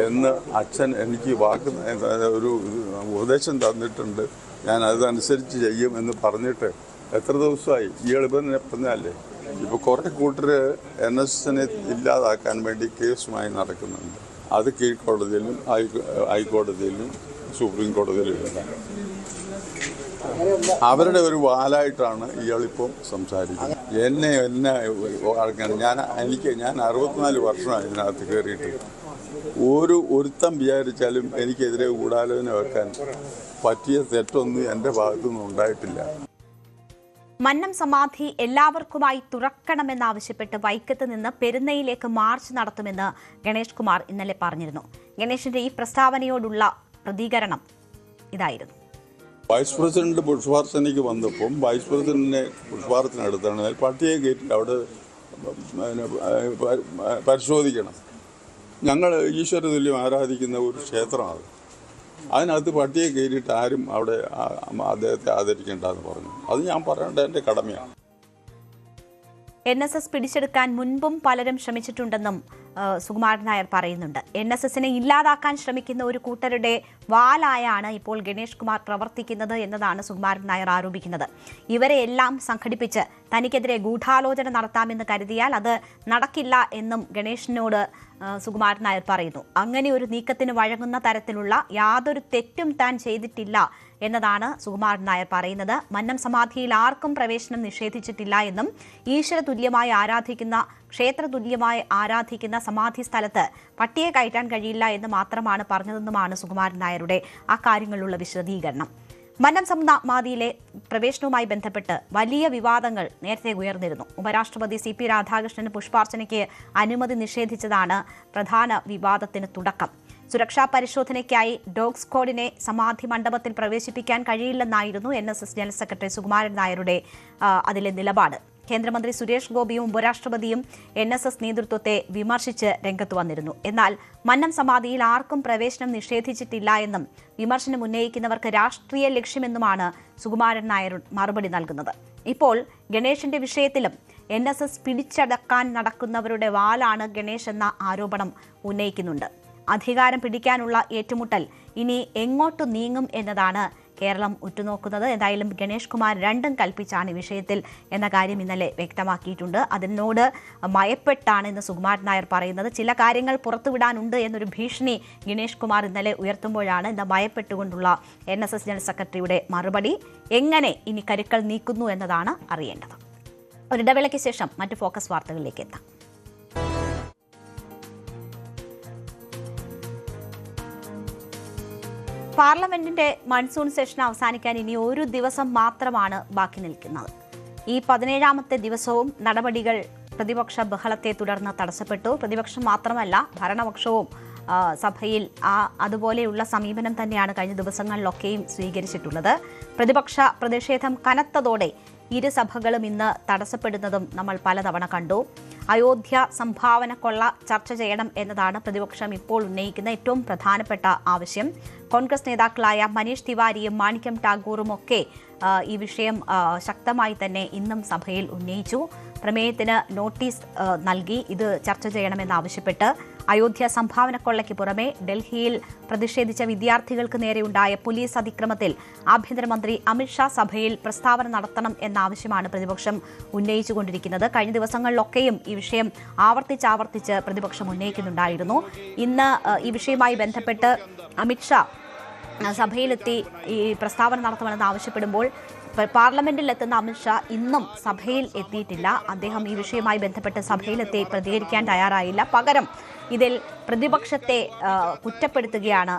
എന്ന് അച്ഛൻ എനിക്ക് ഒരു ഉപദേശം തന്നിട്ടുണ്ട്. ഞാൻ അതനുസരിച്ച് ചെയ്യും എന്ന് പറഞ്ഞിട്ട് എത്ര ദിവസമായി? ഈ എളുപ്പം പറഞ്ഞല്ലേ. ഇപ്പോൾ കുറേ കൂട്ടർ NSSനെ ഇല്ലാതാക്കാൻ വേണ്ടി കേസുമായി നടക്കുന്നുണ്ട്. അത് കീഴ്ക്കോടതിയിലും ഹൈക്കോടതിയിലും സുപ്രീം കോടതിയിലും ഇല്ല. അവരുടെ ഒരു വാലായിട്ടാണ് ഇയാളിപ്പം സംസാരിക്കുന്നത്. എന്നെ ഞാൻ 64 വർഷമായി ഇതിനകത്ത് കയറിയിട്ട് ഒരുത്തം വിചാരിച്ചാലും എനിക്കെതിരെ ഗൂഢാലോചന വെക്കാൻ പറ്റിയ തെറ്റൊന്നും എൻ്റെ ഭാഗത്തുനിന്നും ഉണ്ടായിട്ടില്ല. മന്നം സമാധി എല്ലാവർക്കുമായി തുറക്കണമെന്നാവശ്യപ്പെട്ട് വൈക്കത്ത് നിന്ന് പെരുന്നയിലേക്ക് മാർച്ച് നടത്തുമെന്ന് ഗണേഷ് കുമാർ ഇന്നലെ പറഞ്ഞിരുന്നു. ഗണേഷിന്റെ ഈ പ്രസ്താവനയോടുള്ള പ്രതികരണം ഇതായിരുന്നു. വൈസ് പ്രസിഡന്റ് പുഷ്പാർച്ചനയ്ക്ക് വന്നപ്പം വൈസ് പ്രസിഡന്റിനെ പുഷ്പാർച്ചനടുത്താണ് പട്ടിയെ കയറ്റി അവിടെ പരിശോധിക്കണം. ഞങ്ങൾ ഈശ്വര തുല്യം ആരാധിക്കുന്ന ഒരു ക്ഷേത്രമാണ്. അതിനകത്ത് പട്ടിയെ കയറിയിട്ട് ആരും അവിടെ അദ്ദേഹത്തെ ആദരിക്കേണ്ടെന്ന് പറഞ്ഞു. അത് ഞാൻ പറയേണ്ട എൻ്റെ കടമയാണ്. NSS പിടിച്ചെടുക്കാൻ മുൻപും പലരും ശ്രമിച്ചിട്ടുണ്ടെന്നും സുകുമാരൻ നായർ പറയുന്നുണ്ട്. NSSനെ ഇല്ലാതാക്കാൻ ശ്രമിക്കുന്ന ഒരു കൂട്ടരുടെ വാലായാണ് ഇപ്പോൾ ഗണേഷ് കുമാർ പ്രവർത്തിക്കുന്നത് എന്നതാണ് സുകുമാരൻ നായർ ആരോപിക്കുന്നത്. ഇവരെ എല്ലാം സംഘടിപ്പിച്ച് തനിക്കെതിരെ ഗൂഢാലോചന നടത്താമെന്ന് കരുതിയാൽ അത് നടക്കില്ല എന്നും ഗണേഷിനോട് സുകുമാരൻ നായർ പറയുന്നു. അങ്ങനെ ഒരു നീക്കത്തിന് വഴങ്ങുന്ന തരത്തിലുള്ള യാതൊരു തെറ്റും താൻ ചെയ്തിട്ടില്ല എന്നതാണ് സുകുമാരൻ നായർ പറയുന്നത്. മന്നം സമാധിയിൽ ആർക്കും പ്രവേശനം നിഷേധിച്ചിട്ടില്ല എന്നും ഈശ്വര തുല്യമായി ആരാധിക്കുന്ന ക്ഷേത്ര തുല്യമായി ആരാധിക്കുന്ന സമാധി സ്ഥലത്ത് പട്ടിയെ കയറ്റാൻ കഴിയില്ല എന്ന് മാത്രമാണ് പറഞ്ഞതെന്നുമാണ് സുകുമാരൻ നായരുടെ ആ കാര്യങ്ങളിലുള്ള വിശദീകരണം. മന്നം സമാധിയിലെ പ്രവേശനവുമായി ബന്ധപ്പെട്ട് വലിയ വിവാദങ്ങൾ നേരത്തെ ഉയർന്നിരുന്നു. ഉപരാഷ്ട്രപതി CP രാധാകൃഷ്ണന് പുഷ്പാർച്ചനയ്ക്ക് അനുമതി നിഷേധിച്ചതാണ് പ്രധാന വിവാദത്തിന് തുടക്കം. സുരക്ഷാ പരിശോധനയ്ക്കായി ഡോഗ് സ്ക്വാഡിനെ സമാധി മണ്ഡപത്തിൽ പ്രവേശിപ്പിക്കാൻ കഴിയില്ലെന്നായിരുന്നു NSS ജനറൽ സെക്രട്ടറി സുകുമാരൻ നായരുടെ അതിലെ നിലപാട്. കേന്ദ്രമന്ത്രി സുരേഷ് ഗോപിയും ഉപരാഷ്ട്രപതിയും NSS നേതൃത്വത്തെ വിമർശിച്ച് രംഗത്ത് വന്നിരുന്നു. എന്നാൽ മന്നം സമാധിയിൽ ആർക്കും പ്രവേശനം നിഷേധിച്ചിട്ടില്ല എന്നും വിമർശനം ഉന്നയിക്കുന്നവർക്ക് രാഷ്ട്രീയ ലക്ഷ്യമെന്നുമാണ് സുകുമാരൻ നായർ മറുപടി നൽകുന്നത്. ഇപ്പോൾ ഗണേഷിന്റെ വിഷയത്തിലും NSS പിടിച്ചടക്കാൻ നടക്കുന്നവരുടെ വാലാണ് ഗണേഷ് എന്ന ആരോപണം ഉന്നയിക്കുന്നുണ്ട്. അധികാരം പിടിക്കാനുള്ള ഏറ്റുമുട്ടൽ ഇനി എങ്ങോട്ട് നീങ്ങും എന്നതാണ് കേരളം ഉറ്റുനോക്കുന്നത്. എന്തായാലും ഗണേഷ് കുമാർ രണ്ടും കൽപ്പിച്ചാണ് ഈ വിഷയത്തിൽ എന്ന കാര്യം ഇന്നലെ വ്യക്തമാക്കിയിട്ടുണ്ട്. അതിനോട് മയപ്പെട്ടാണ് ഇന്ന് സുകുമാരൻ നായർ പറയുന്നത്. ചില കാര്യങ്ങൾ പുറത്തുവിടാനുണ്ട് എന്നൊരു ഭീഷണി ഗണേഷ് കുമാർ ഇന്നലെ ഉയർത്തുമ്പോഴാണ് ഇന്ന് മയപ്പെട്ടുകൊണ്ടുള്ള NSS ജനറൽ സെക്രട്ടറിയുടെ മറുപടി. എങ്ങനെ ഇനി കരുക്കൾ നീക്കുന്നു എന്നതാണ് അറിയേണ്ടത്. ഒരിടവേളയ്ക്ക് ശേഷം മറ്റു ഫോക്കസ് വാർത്തകളിലേക്ക് എത്താം. പാർലമെന്റിന്റെ മൺസൂൺ സെഷൻ അവസാനിക്കാൻ ഇനി ഒരു ദിവസം മാത്രമാണ് ബാക്കി നിൽക്കുന്നത്. ഈ 17ാമത്തെ ദിവസവും നടപടികൾ പ്രതിപക്ഷ ബഹളത്തെ തുടർന്ന് തടസ്സപ്പെട്ടു. പ്രതിപക്ഷം മാത്രമല്ല ഭരണപക്ഷവും സഭയിൽ അതുപോലെയുള്ള സമീപനം തന്നെയാണ് കഴിഞ്ഞ ദിവസങ്ങളിലൊക്കെയും സ്വീകരിച്ചിട്ടുള്ളത്. പ്രതിപക്ഷ പ്രതിഷേധം കനത്തതോടെ ഇരു സഭകളും ഇന്ന് തടസ്സപ്പെടുന്നതും നമ്മൾ പലതവണ കണ്ടു. അയോധ്യ സംഭാവന കൊള്ള ചർച്ച ചെയ്യണം എന്നതാണ് പ്രതിപക്ഷം ഇപ്പോൾ ഉന്നയിക്കുന്ന ഏറ്റവും പ്രധാനപ്പെട്ട ആവശ്യം. കോൺഗ്രസ് നേതാക്കളായ മനീഷ് തിവാരിയും മാണിക്യം ടാഗോറും ഒക്കെ ഈ വിഷയം ശക്തമായി തന്നെ ഇന്നും സഭയിൽ ഉന്നയിച്ചു. പ്രമേയത്തിന് നോട്ടീസ് നൽകി ഇത് ചർച്ച ചെയ്യണമെന്നാവശ്യപ്പെട്ട്. അയോധ്യ സംഭാവന കൊള്ളയ്ക്ക് പുറമെ ഡൽഹിയിൽ പ്രതിഷേധിച്ച വിദ്യാർത്ഥികൾക്ക് നേരെയുണ്ടായ പോലീസ് അതിക്രമത്തിൽ ആഭ്യന്തരമന്ത്രി അമിത്ഷാ സഭയിൽ പ്രസ്താവന നടത്തണം എന്ന ആവശ്യമാണ് പ്രതിപക്ഷം ഉന്നയിച്ചുകൊണ്ടിരിക്കുന്നത്. കഴിഞ്ഞ ദിവസങ്ങളിലൊക്കെയും ഈ വിഷയം ആവർത്തിച്ച് പ്രതിപക്ഷം ഉന്നയിക്കുന്നുണ്ടായിരുന്നു. ഇന്ന് ഈ വിഷയവുമായി ബന്ധപ്പെട്ട് അമിത്ഷാ സഭയിലെത്തി ഈ പ്രസ്താവന നടത്തണമെന്ന് ആവശ്യപ്പെടുമ്പോൾ പാർലമെന്റിലെത്തുന്ന അമിത്ഷാ ഇന്നും സഭയിൽ എത്തിയിട്ടില്ല. അദ്ദേഹം ഈ വിഷയവുമായി ബന്ധപ്പെട്ട് സഭയിലെത്തി പ്രതികരിക്കാൻ തയ്യാറായില്ല. പകരം ഇതിൽ പ്രതിപക്ഷത്തെ കുറ്റപ്പെടുത്തുകയാണ്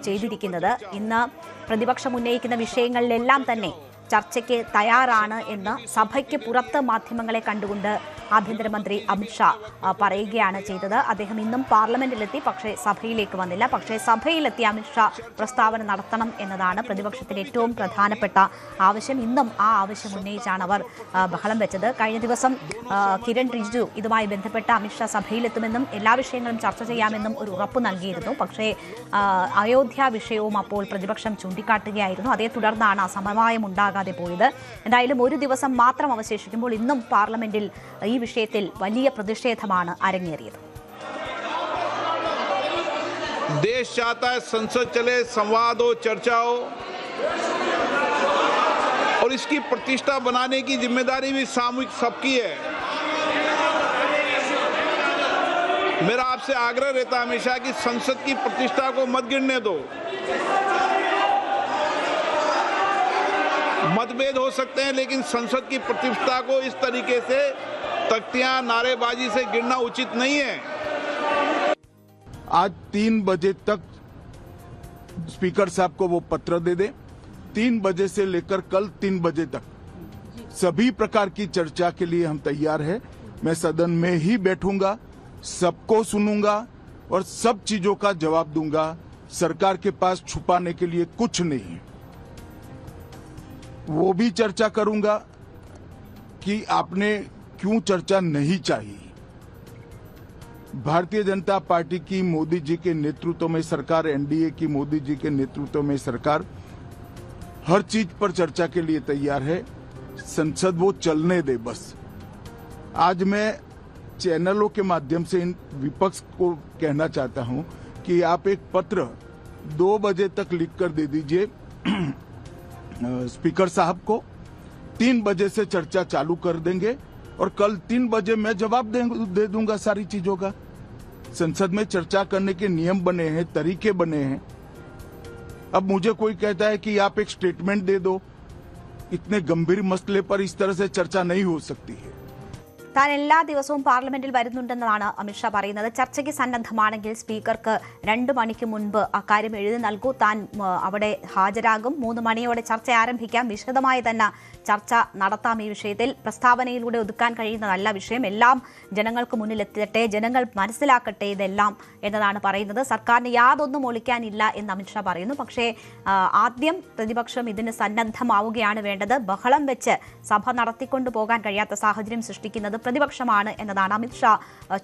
ചെയ്തിരിക്കുന്നത്. ഇന്ന് പ്രതിപക്ഷം ഉന്നയിക്കുന്ന വിഷയങ്ങളിലെല്ലാം തന്നെ ചർച്ചയ്ക്ക് തയ്യാറാണ് എന്ന് സഭയ്ക്ക് പുറത്ത് മാധ്യമങ്ങളെ കണ്ടുകൊണ്ട് ആഭ്യന്തരമന്ത്രി അമിത്ഷാ പറയുകയാണ് ചെയ്തത്. അദ്ദേഹം ഇന്നും പാർലമെന്റിലെത്തി, പക്ഷേ സഭയിലേക്ക് വന്നില്ല. പക്ഷേ സഭയിലെത്തി അമിത്ഷാ പ്രസ്താവന നടത്തണം എന്നതാണ് പ്രതിപക്ഷത്തിന്റെ ഏറ്റവും പ്രധാനപ്പെട്ട ആവശ്യം. ഇന്നും ആ ആവശ്യം ഉന്നയിച്ചാണ് അവർ ബഹളം വെച്ചത്. കഴിഞ്ഞ ദിവസം കിരൺ റിജിജു ഇതുമായി ബന്ധപ്പെട്ട് അമിത്ഷാ സഭയിലെത്തുമെന്നും എല്ലാ വിഷയങ്ങളും ചർച്ച ചെയ്യാമെന്നും ഒരു ഉറപ്പ് നൽകിയിരുന്നു. പക്ഷേ അയോധ്യ വിഷയവും അപ്പോൾ പ്രതിപക്ഷം ചൂണ്ടിക്കാട്ടുകയായിരുന്നു. അതേ തുടർന്നാണ് സമവായം ഉണ്ടാകാതെ പോയത്. എന്തായാലും ഒരു ദിവസം മാത്രം അവശേഷിക്കുമ്പോൾ ഇന്നും പാർലമെന്റിൽ ഈ വിഷയത്തിൽ വലിയ പ്രതിഷേധമാണ് അരങ്ങേറിയത്. देश चाहता है संसद चले, संवाद हो, चर्चा हो और इसकी प्रतिष्ठा बनाने की जिम्मेदारी भी सामूहिक सबकी है. मेरा आपसे आग्रह रहता है हमेशा कि संसद की प्रतिष्ठा को मत गिरने दो. मतभेद हो सकते हैं लेकिन संसद की प्रतिष्ठा को इस तरीके से तख्तियां नारेबाजी से गिरना उचित नहीं है. आज 3 बजे तक स्पीकर साहब को वो पत्र दे दे. 3 बजे से लेकर कल 3 बजे तक सभी प्रकार की चर्चा के लिए हम तैयार हैं. मैं सदन में ही बैठूंगा, सबको सुनूंगा और सब चीजों का जवाब दूंगा. सरकार के पास छुपाने के लिए कुछ नहीं है. वो भी चर्चा करूंगा कि आपने क्यों चर्चा नहीं चाहिए. भारतीय जनता पार्टी की मोदी जी के नेतृत्व में सरकार, एनडीए की मोदी जी के नेतृत्व में सरकार हर चीज पर चर्चा के लिए तैयार है। संसद वो चलने दे बस। आज मैं चैनलों के माध्यम से इन विपक्ष को कहना चाहता हूं कि आप एक पत्र 2 बजे तक लिखकर दे दीजिए स्पीकर साहब को। 3 बजे से चर्चा चालू कर देंगे और कल 3 बजे मैं जवाब दे दूंगा सारी चीजों का। संसद में चर्चा करने के नियम बने हैं, तरीके बने हैं। अब मुझे कोई कहता है कि आप एक स्टेटमेंट दे दो, इतने गंभीर मसले पर इस तरह से चर्चा नहीं हो सकती है। താൻ എല്ലാ ദിവസവും പാർലമെന്റിൽ വരുന്നുണ്ടെന്നാണ് അമിത്ഷാ പറയുന്നത്. ചർച്ചയ്ക്ക് സന്നദ്ധമാണെങ്കിൽ സ്പീക്കർക്ക് 2 മണിക്ക് മുൻപ് അക്കാര്യം എഴുതി നൽകൂ. താൻ അവിടെ ഹാജരാകും. 3 മണിയോടെ ചർച്ച ആരംഭിക്കാം. വിശദമായി തന്നെ ചർച്ച നടത്താം. ഈ വിഷയത്തിൽ പ്രസ്താവനയിലൂടെ ഒതുക്കാൻ കഴിയുന്നതല്ല വിഷയം. എല്ലാം ജനങ്ങൾക്ക് മുന്നിലെത്തട്ടെ, ജനങ്ങൾ മനസ്സിലാക്കട്ടെ ഇതെല്ലാം എന്നതാണ് പറയുന്നത്. സർക്കാരിന് യാതൊന്നും ഒളിക്കാനില്ല എന്ന് അമിത്ഷാ പറയുന്നു. പക്ഷേ ആദ്യം പ്രതിപക്ഷം ഇതിന് സന്നദ്ധമാവുകയാണ് വേണ്ടത്. ബഹളം വെച്ച് സഭ നടത്തിക്കൊണ്ടു പോകാൻ കഴിയാത്ത സാഹചര്യം സൃഷ്ടിക്കുന്നത് പ്രതിപക്ഷമാണ് എന്നതാണ് അമിത്ഷാ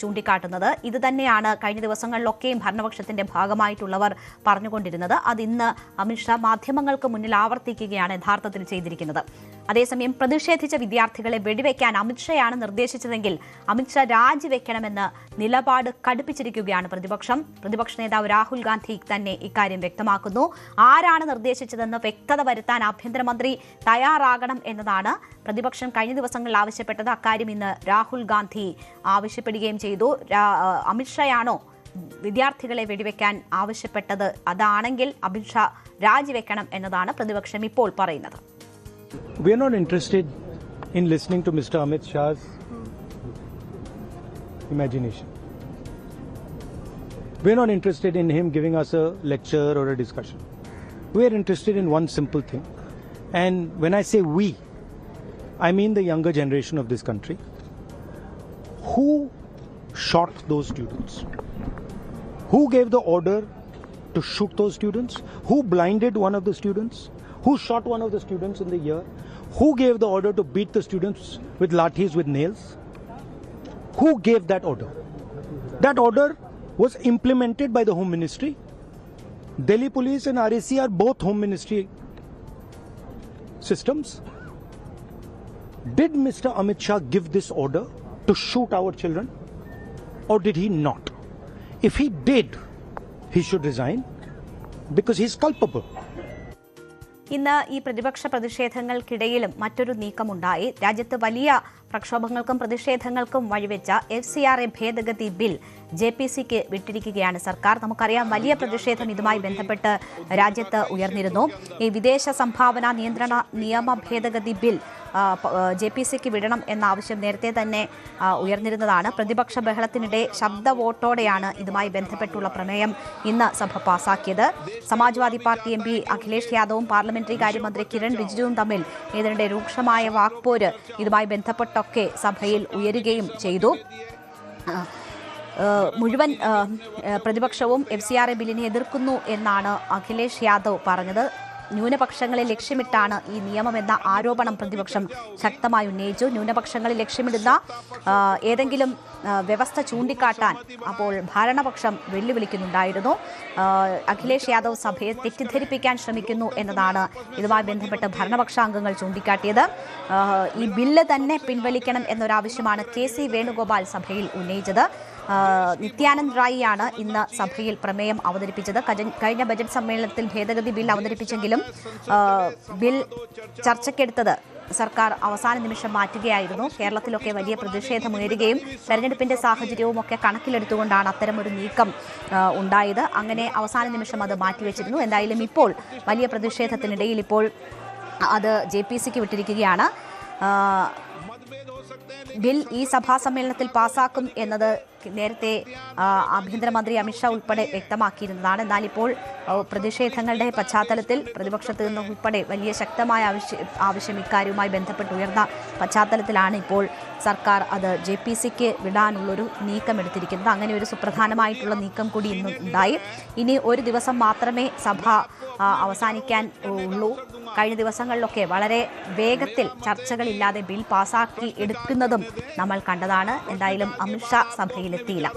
ചൂണ്ടിക്കാട്ടുന്നത്. ഇത് തന്നെയാണ് കഴിഞ്ഞ ദിവസങ്ങളിലൊക്കെയും ഭരണപക്ഷത്തിന്റെ ഭാഗമായിട്ടുള്ളവർ പറഞ്ഞുകൊണ്ടിരുന്നത്. അത് ഇന്ന് അമിത്ഷാ മാധ്യമങ്ങൾക്ക് മുന്നിൽ ആവർത്തിക്കുകയാണ് യഥാർത്ഥത്തിൽ ചെയ്തിരിക്കുന്നത്. അതേസമയം പ്രതിഷേധിച്ച വിദ്യാർത്ഥികളെ വെടിവെക്കാൻ അമിത്ഷായാണ് നിർദ്ദേശിച്ചതെങ്കിൽ അമിത്ഷാ രാജിവെക്കണമെന്ന് നിലപാട് കടുപ്പിച്ചിരിക്കുകയാണ് പ്രതിപക്ഷം. പ്രതിപക്ഷ നേതാവ് രാഹുൽ ഗാന്ധി തന്നെ ഇക്കാര്യം വ്യക്തമാക്കുന്നു. ആരാണ് നിർദ്ദേശിച്ചതെന്ന് വ്യക്തത വരുത്താൻ ആഭ്യന്തരമന്ത്രി തയ്യാറാകണം എന്നതാണ് പ്രതിപക്ഷം കഴിഞ്ഞ ദിവസങ്ങളിൽ ആവശ്യപ്പെട്ടത്. അക്കാര്യം ഇന്ന് രാഹുൽ ഗാന്ധി ആവശ്യപ്പെടുകയും ചെയ്തു. അമിത്ഷായാണോ വിദ്യാർത്ഥികളെ വെടിവെക്കാൻ ആവശ്യപ്പെട്ടത്? അതാണെങ്കിൽ അമിത്ഷാ രാജിവെക്കണം എന്നതാണ് പ്രതിപക്ഷം ഇപ്പോൾ പറയുന്നത്. We are not interested in listening to Mr. Amit Shah's imagination. We are not interested in him giving us a lecture or a discussion. We are interested in one simple thing. And when I say we, I mean the younger generation of this country. Who shot those students? Who gave the order to shoot those students? Who blinded one of the students? Who shot one of the students in the ear? Who gave the order to beat the students with lathis, with nails? Who gave that order? That order was implemented by the Home Ministry. Delhi Police and RAC are both Home Ministry systems. Did Mr. Amit Shah give this order to shoot our children, or did he not? If he did, he should resign because he is culpable. ഇന്ന് ഈ പ്രതിപക്ഷ പ്രതിഷേധങ്ങൾക്കിടയിലും മറ്റൊരു നീക്കമുണ്ടായി. രാജ്യത്ത് വലിയ പ്രക്ഷോഭങ്ങൾക്കും പ്രതിഷേധങ്ങൾക്കും വഴിവെച്ച FCRA ഭേദഗതി ബിൽ JPCക്ക് വിട്ടിരിക്കുകയാണ് സർക്കാർ. നമുക്കറിയാം, വലിയ പ്രതിഷേധം ഇതുമായി ബന്ധപ്പെട്ട് രാജ്യത്ത് ഉയർന്നിരുന്നു. ഈ വിദേശ സംഭാവന നിയന്ത്രണ നിയമ ഭേദഗതി ബിൽ JPCക്ക് വിടണം എന്ന ആവശ്യം നേരത്തെ തന്നെ ഉയർന്നിരുന്നതാണ്. പ്രതിപക്ഷ ബഹളത്തിനിടെ ശബ്ദ വോട്ടോടെയാണ് ഇതുമായി ബന്ധപ്പെട്ടുള്ള പ്രമേയം ഇന്ന് സഭ പാസാക്കിയത്. സമാജ്വാദി പാർട്ടി MP അഖിലേഷ് യാദവും പാർലമെന്ററി കാര്യമന്ത്രി കിരൺ റിജിജുവും തമ്മിൽ ഇതിനിടെ രൂക്ഷമായ വാക്പോര് ഇതുമായി ബന്ധപ്പെട്ടൊക്കെ സഭയിൽ ഉയരുകയും ചെയ്തു. മുഴുവൻ പ്രതിപക്ഷവും FCRA ബില്ലിനെ എതിർക്കുന്നു എന്നാണ് അഖിലേഷ് യാദവ് പറഞ്ഞത്. ന്യൂനപക്ഷങ്ങളെ ലക്ഷ്യമിട്ടാണ് ഈ നിയമമെന്ന ആരോപണം പ്രതിപക്ഷം ശക്തമായി ഉന്നയിച്ചു. ന്യൂനപക്ഷങ്ങളെ ലക്ഷ്യമിടുന്ന ഏതെങ്കിലും വ്യവസ്ഥ ചൂണ്ടിക്കാട്ടാൻ അപ്പോൾ ഭരണപക്ഷം വെല്ലുവിളിക്കുന്നുണ്ടായിരുന്നു. അഖിലേഷ് യാദവ് സഭയെ തെറ്റിദ്ധരിപ്പിക്കാൻ ശ്രമിക്കുന്നു എന്നതാണ് ഇതുമായി ബന്ധപ്പെട്ട് ഭരണപക്ഷാംഗങ്ങൾ ചൂണ്ടിക്കാട്ടിയത്. ഈ ബില്ല് തന്നെ പിൻവലിക്കണം എന്നൊരാവശ്യമാണ് KC വേണുഗോപാൽ സഭയിൽ ഉന്നയിച്ചത്. നിത്യാനന്ദ് റായിയാണ് ഇന്ന് സഭയിൽ പ്രമേയം അവതരിപ്പിച്ചത്. കഴിഞ്ഞ ബജറ്റ് സമ്മേളനത്തിൽ ഭേദഗതി ബിൽ അവതരിപ്പിച്ചെങ്കിലും ബിൽ ചർച്ചയ്ക്കെടുത്തത് സർക്കാർ അവസാന നിമിഷം മാറ്റുകയായിരുന്നു. കേരളത്തിലൊക്കെ വലിയ പ്രതിഷേധമുയരുകയും തെരഞ്ഞെടുപ്പിന്റെ സാഹചര്യവും ഒക്കെ കണക്കിലെടുത്തുകൊണ്ടാണ് അത്തരമൊരു നീക്കം ഉണ്ടായത്. അങ്ങനെ അവസാന നിമിഷം അത് മാറ്റിവെച്ചിരുന്നു. എന്തായാലും ഇപ്പോൾ വലിയ പ്രതിഷേധത്തിനിടയിൽ ഇപ്പോൾ അത് JPCക്ക് വിട്ടിരിക്കുകയാണ്. ബിൽ ഈ സഭാ സമ്മേളനത്തിൽ പാസാക്കും എന്നത് നേരത്തെ ആഭ്യന്തരമന്ത്രി അമിത്ഷാ ഉൾപ്പെടെ വ്യക്തമാക്കിയിരുന്നതാണ്. എന്നാൽ ഇപ്പോൾ പ്രതിഷേധങ്ങളുടെ പശ്ചാത്തലത്തിൽ പ്രതിപക്ഷത്ത് നിന്ന് ഉൾപ്പെടെ വലിയ ശക്തമായ ആവശ്യം ഇക്കാര്യവുമായി ബന്ധപ്പെട്ട് ഉയർന്ന പശ്ചാത്തലത്തിലാണ് ഇപ്പോൾ സർക്കാർ അത് JPCക്ക് വിടാനുള്ളൊരു നീക്കം എടുത്തിരിക്കുന്നത്. അങ്ങനെ ഒരു സുപ്രധാനമായിട്ടുള്ള നീക്കം കൂടി ഇന്ന് ഉണ്ടായി. ഇനി ഒരു ദിവസം മാത്രമേ സഭ അവസാനിക്കാൻ ഉള്ളൂ. കഴിഞ്ഞ ദിവസങ്ങളിലൊക്കെ വളരെ വേഗത്തിൽ ചർച്ചകളില്ലാതെ ബിൽ പാസാക്കി എടുക്കുന്നതും നമ്മൾ കണ്ടതാണ്. എന്തായാലും അമിത്ഷാ സഭയിലെത്തിയില്ല.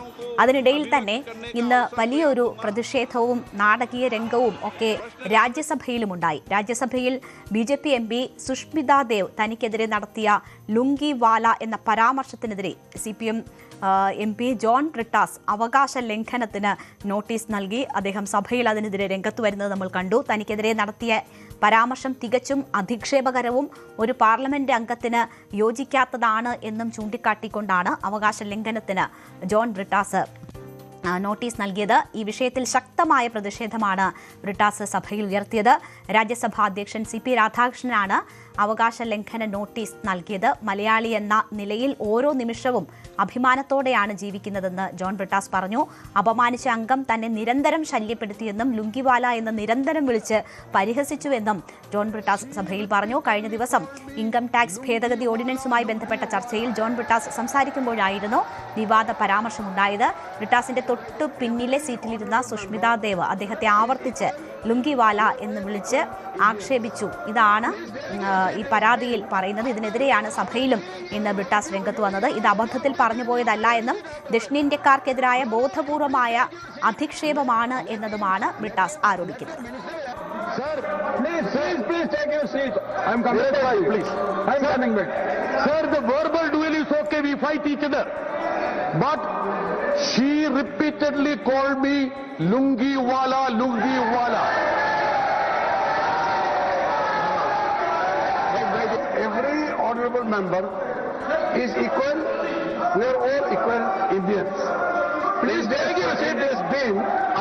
അതിനിടയിൽ തന്നെ ഇന്ന് വലിയൊരു പ്രതിഷേധവും നാടകീയ രംഗവും ഒക്കെ രാജ്യസഭയിലുമുണ്ടായി. രാജ്യസഭയിൽ BJP MP സുഷ്മിത ദേവ് തനിക്കെതിരെ നടത്തിയ ലുങ്കി വാല എന്ന പരാമർശത്തിനെതിരെ CPM MP ജോൺ ബ്രിട്ടാസ് അവകാശ ലംഘനത്തിന് നോട്ടീസ് നൽകി. അദ്ദേഹം സഭയിൽ അതിനെതിരെ രംഗത്ത് വരുന്നത് നമ്മൾ കണ്ടു. തനിക്കെതിരെ നടത്തിയ പരാമർശം തികച്ചും അധിക്ഷേപകരവും ഒരു പാർലമെന്റ് അംഗത്തിന് യോജിക്കാത്തതാണ് എന്നും ചൂണ്ടിക്കാട്ടിക്കൊണ്ടാണ് അവകാശ ലംഘനത്തിന് ജോൺ ബ്രിട്ടാസ് നോട്ടീസ് നൽകിയത്. ഈ വിഷയത്തിൽ ശക്തമായ പ്രതിഷേധമാണ് ബ്രിട്ടാസ് സഭയിൽ ഉയർത്തിയത്. രാജ്യസഭാ അധ്യക്ഷൻ CP രാധാകൃഷ്ണനാണ് അവകാശ ലംഘന നോട്ടീസ് നൽകിയത്. മലയാളി എന്ന നിലയിൽ ഓരോ നിമിഷവും അഭിമാനത്തോടെയാണ് ജീവിക്കുന്നതെന്ന് ജോൺ ബ്രിട്ടാസ് പറഞ്ഞു. അപമാനിച്ച അംഗം തന്നെ നിരന്തരം ശല്യപ്പെടുത്തിയെന്നും ലുങ്കിവാല എന്ന് നിരന്തരം വിളിച്ച് പരിഹസിച്ചുവെന്നും ജോൺ ബ്രിട്ടാസ് സഭയിൽ പറഞ്ഞു. കഴിഞ്ഞ ദിവസം ഇൻകം ടാക്സ് ഭേദഗതി ഓർഡിനൻസുമായി ബന്ധപ്പെട്ട ചർച്ചയിൽ ജോൺ ബ്രിട്ടാസ് സംസാരിക്കുമ്പോഴായിരുന്നു വിവാദ പരാമർശമുണ്ടായത്. ബ്രിട്ടാസിന്റെ തൊട്ടു പിന്നിലെ സീറ്റിലിരുന്ന സുഷ്മിത ദേവ് അദ്ദേഹത്തെ ആവർത്തിച്ച് ലുങ്കിവാല എന്ന് വിളിച്ച് ആക്ഷേപിച്ചു. ഇതാണ് ഈ പരാതിയിൽ പറയുന്നത്. ഇതിനെതിരെയാണ് സഭയിലും ഇന്ന് ബ്രിട്ടാസ് രംഗത്ത് വന്നത്. ഇത് അബദ്ധത്തിൽ പറഞ്ഞുപോയതല്ല എന്നും ദക്ഷിണേന്ത്യക്കാർക്കെതിരായ ബോധപൂർവമായ അധിക്ഷേപമാണ് എന്നതുമാണ് ബ്രിട്ടാസ് ആരോപിക്കുന്നത്. Sir, please take your seat. I'm coming back, please. I'm coming back. Sir, the verbal duel is okay. We fight each other. But she repeatedly called me Lungi Wala, Lungi Wala. Every honorable member is equal. We are all equal Indians. Please take your seat. This bin.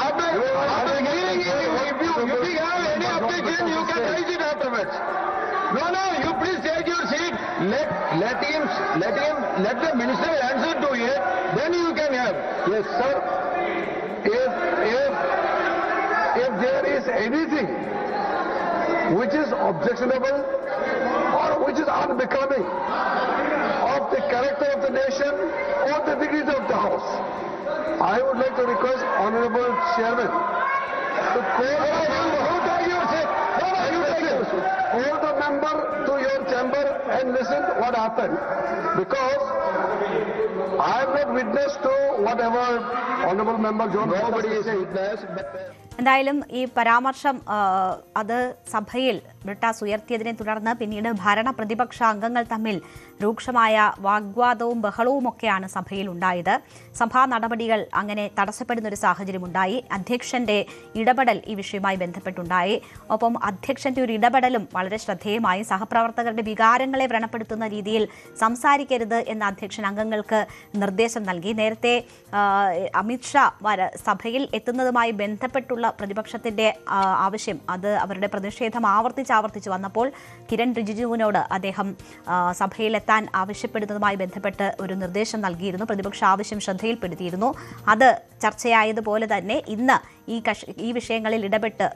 After hearing it, if you have any objection, you can raise it afterwards. No, you please take your seat. Let the minister answer to it. Then you can have. Yes, sir. If there is anything which is objectionable or which is unbecoming of the character of the nation or the dignity of the house, I would like to request Honorable Chairman to call the member to your chamber and listen to what happened, because I have not witness to whatever Honorable Member John nobody is witness. എന്തായാലും ഈ പരാമർശം അത് സഭയിൽ ബ്രിട്ടാസ് ഉയർത്തിയതിനെ തുടർന്ന് പിന്നീട് ഭരണ പ്രതിപക്ഷ അംഗങ്ങൾ തമ്മിൽ രൂക്ഷമായ വാഗ്വാദവും ബഹളവുമൊക്കെയാണ് സഭയിൽ ഉണ്ടായത്. സഭാ നടപടികൾ അങ്ങനെ തടസ്സപ്പെടുന്നൊരു സാഹചര്യമുണ്ടായി. അധ്യക്ഷന്റെ ഇടപെടൽ ഈ വിഷയവുമായി ബന്ധപ്പെട്ടുണ്ടായി. ഒപ്പം അധ്യക്ഷന്റെ ഒരു ഇടപെടലും വളരെ ശ്രദ്ധേയമായി. സഹപ്രവർത്തകരുടെ വികാരങ്ങളെ വ്രണപ്പെടുത്തുന്ന രീതിയിൽ സംസാരിക്കരുത് എന്ന അധ്യക്ഷൻ അംഗങ്ങൾക്ക് നിർദ്ദേശം നൽകി. നേരത്തെ അമിത്ഷാ സഭയിൽ എത്തുന്നതുമായി ബന്ധപ്പെട്ടുള്ള പ്രതിപക്ഷത്തിന്റെ ആവശ്യം, അത് അവരുടെ പ്രതിഷേധം ആവർത്തിച്ച് വന്നപ്പോൾ കിരൺ റിജിജുവിനോട് അദ്ദേഹം സഭയിലെത്താൻ ആവശ്യപ്പെടുന്നതുമായി ബന്ധപ്പെട്ട് ഒരു നിർദ്ദേശം നൽകിയിരുന്നു. പ്രതിപക്ഷ ആവശ്യം ശ്രദ്ധയിൽപ്പെടുത്തിയിരുന്നു. അത് ചർച്ചയായതുപോലെ തന്നെ ഇന്ന് ഈ വിഷയങ്ങളിൽ ഇടപെട്ട്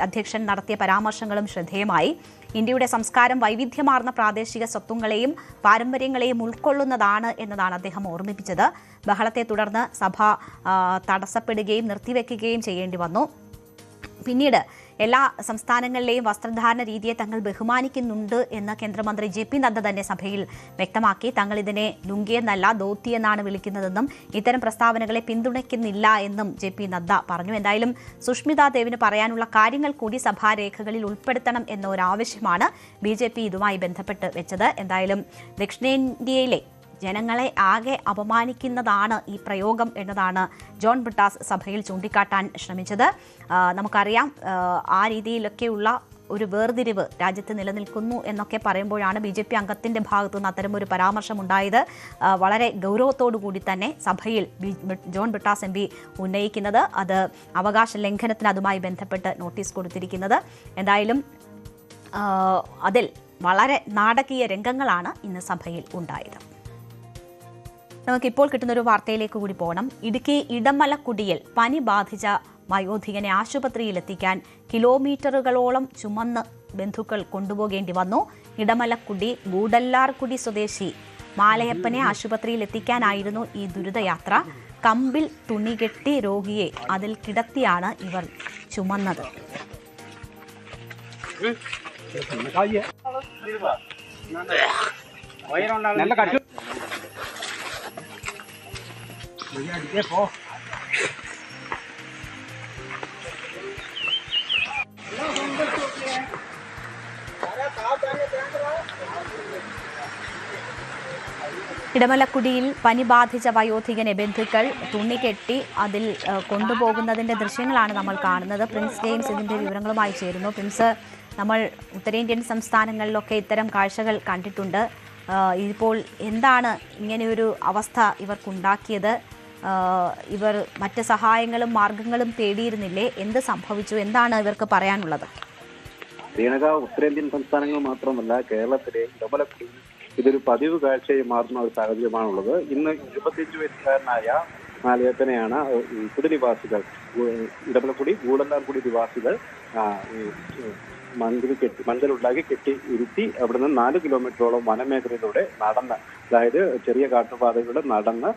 അധ്യക്ഷൻ നടത്തിയ പരാമർശങ്ങളും ശ്രദ്ധേയമായി. ഇന്ത്യയുടെ സംസ്കാരം വൈവിധ്യമാർന്ന പ്രാദേശിക സ്വത്വങ്ങളെയും പാരമ്പര്യങ്ങളെയും ഉൾക്കൊള്ളുന്നതാണ് എന്നതാണ് അദ്ദേഹം ഓർമ്മിപ്പിച്ചത്. ബഹളത്തെ തുടർന്ന് സഭ തടസ്സപ്പെടുകയും നിർത്തിവെക്കുകയും ചെയ്യേണ്ടി വന്നു. പിന്നീട് എല്ലാ സംസ്ഥാനങ്ങളിലെയും വസ്ത്രധാരണ രീതിയെ തങ്ങൾ ബഹുമാനിക്കുന്നുണ്ട് എന്ന് കേന്ദ്രമന്ത്രി JP നദ്ദ തന്നെ സഭയിൽ വ്യക്തമാക്കി. തങ്ങൾ ഇതിനെ ലുങ്കി എന്നല്ല ധോത്തി എന്നാണ് വിളിക്കുന്നതെന്നും ഇത്തരം പ്രസ്താവനകളെ പിന്തുണയ്ക്കുന്നില്ല എന്നും JP നദ്ദ പറഞ്ഞു. എന്തായാലും സുഷ്മിത ദേവിന് പറയാനുള്ള കാര്യങ്ങൾ കൂടി സഭാരേഖകളിൽ ഉൾപ്പെടുത്തണം എന്ന ഒരു ആവശ്യമാണ് BJP ഇതുമായി ബന്ധപ്പെട്ട് വെച്ചത്. എന്തായാലും ദക്ഷിണേന്ത്യയിലെ ജനങ്ങളെ ആകെ അപമാനിക്കുന്നതാണ് ഈ പ്രയോഗം എന്നതാണ് ജോൺ ബ്രിട്ടാസ് സഭയിൽ ചൂണ്ടിക്കാട്ടാൻ ശ്രമിച്ചത്. നമുക്കറിയാം ആ രീതിയിലൊക്കെയുള്ള ഒരു വേർതിരിവ് രാജ്യത്ത് നിലനിൽക്കുന്നു എന്നൊക്കെ പറയുമ്പോഴാണ് BJP അംഗത്തിൻ്റെ ഭാഗത്തുനിന്ന് അത്തരമൊരു പരാമർശമുണ്ടായത്. വളരെ ഗൗരവത്തോടു കൂടി തന്നെ സഭയിൽ ജോൺ ബ്രിട്ടാസ് MP ഉന്നയിക്കുന്നത്. അത് അവകാശ ലംഘനത്തിന് അതുമായി ബന്ധപ്പെട്ട് നോട്ടീസ് കൊടുത്തിരിക്കുന്നത്. എന്തായാലും അതിൽ വളരെ നാടകീയ രംഗങ്ങളാണ് ഇന്ന് സഭയിൽ ഉണ്ടായത്. നമുക്കിപ്പോൾ കിട്ടുന്നൊരു വാർത്തയിലേക്ക് കൂടി പോകണം. ഇടുക്കി ഇടമലക്കുടിയിൽ പനി ബാധിച്ച വയോധികനെ ആശുപത്രിയിലെത്തിക്കാൻ കിലോമീറ്ററുകളോളം ചുമന്ന് ബന്ധുക്കൾ കൊണ്ടുപോകേണ്ടി വന്നു. ഇടമലക്കുടി ഗൂഡല്ലാർകുടി സ്വദേശി മാലയപ്പനെ ആശുപത്രിയിൽ എത്തിക്കാനായിരുന്നു ഈ ദുരിതയാത്ര. കമ്പിൽ തുണികെട്ടി രോഗിയെ അതിൽ കിടത്തിയാണ് ഇവർ ചുമന്നത്. ഇടമലക്കുടിയിൽ പനി ബാധിച്ച വയോധികനെ ബന്ധുക്കൾ തുണികെട്ടി അതിൽ കൊണ്ടുപോകുന്നതിന്റെ ദൃശ്യങ്ങളാണ് നമ്മൾ കാണുന്നത്. പ്രിൻസ് ജെയിംസ് ഇതിന്റെ വിവരങ്ങളുമായി ചേരുന്നു. പ്രിൻസ്, നമ്മൾ ഉത്തരേന്ത്യൻ സംസ്ഥാനങ്ങളിലൊക്കെ ഇത്തരം കാഴ്ചകൾ കണ്ടിട്ടുണ്ട്. ഇപ്പോൾ എന്താണ് ഇങ്ങനെയൊരു അവസ്ഥ ഇവർക്കുണ്ടാക്കിയത്? ഇവർ മറ്റ് സഹായങ്ങളും മാർഗങ്ങളും തേടിയിരുന്നില്ലേ? എന്ത് സംഭവിച്ചു? എന്താണ് ഇവർക്ക് പറയാനുള്ളത്? ശ്രീനഗ ഉത്തരേന്ത്യൻ സംസ്ഥാനങ്ങൾ മാത്രമല്ല, കേരളത്തിലെ ഇടമലക്കുടിയിൽ ഇതൊരു പതിവ് കാഴ്ചയായി മാറുന്ന ഒരു സാഹചര്യമാണുള്ളത്. ഇന്ന് 25 വയസ്സുകാരനായ നാലേത്തനെയാണ് കുടിനിവാസികൾ, ഇടമലക്കുടി ഗൂഡല്ലാർകുടി നിവാസികൾ മഞ്ചലുണ്ടാക്കി കെട്ടി ഇരുത്തി അവിടുന്ന് 4 കിലോമീറ്ററോളം വനമേഖലയിലൂടെ നടന്ന്, അതായത് ചെറിയ കാട്ടുപാതകളിലൂടെ നടന്ന്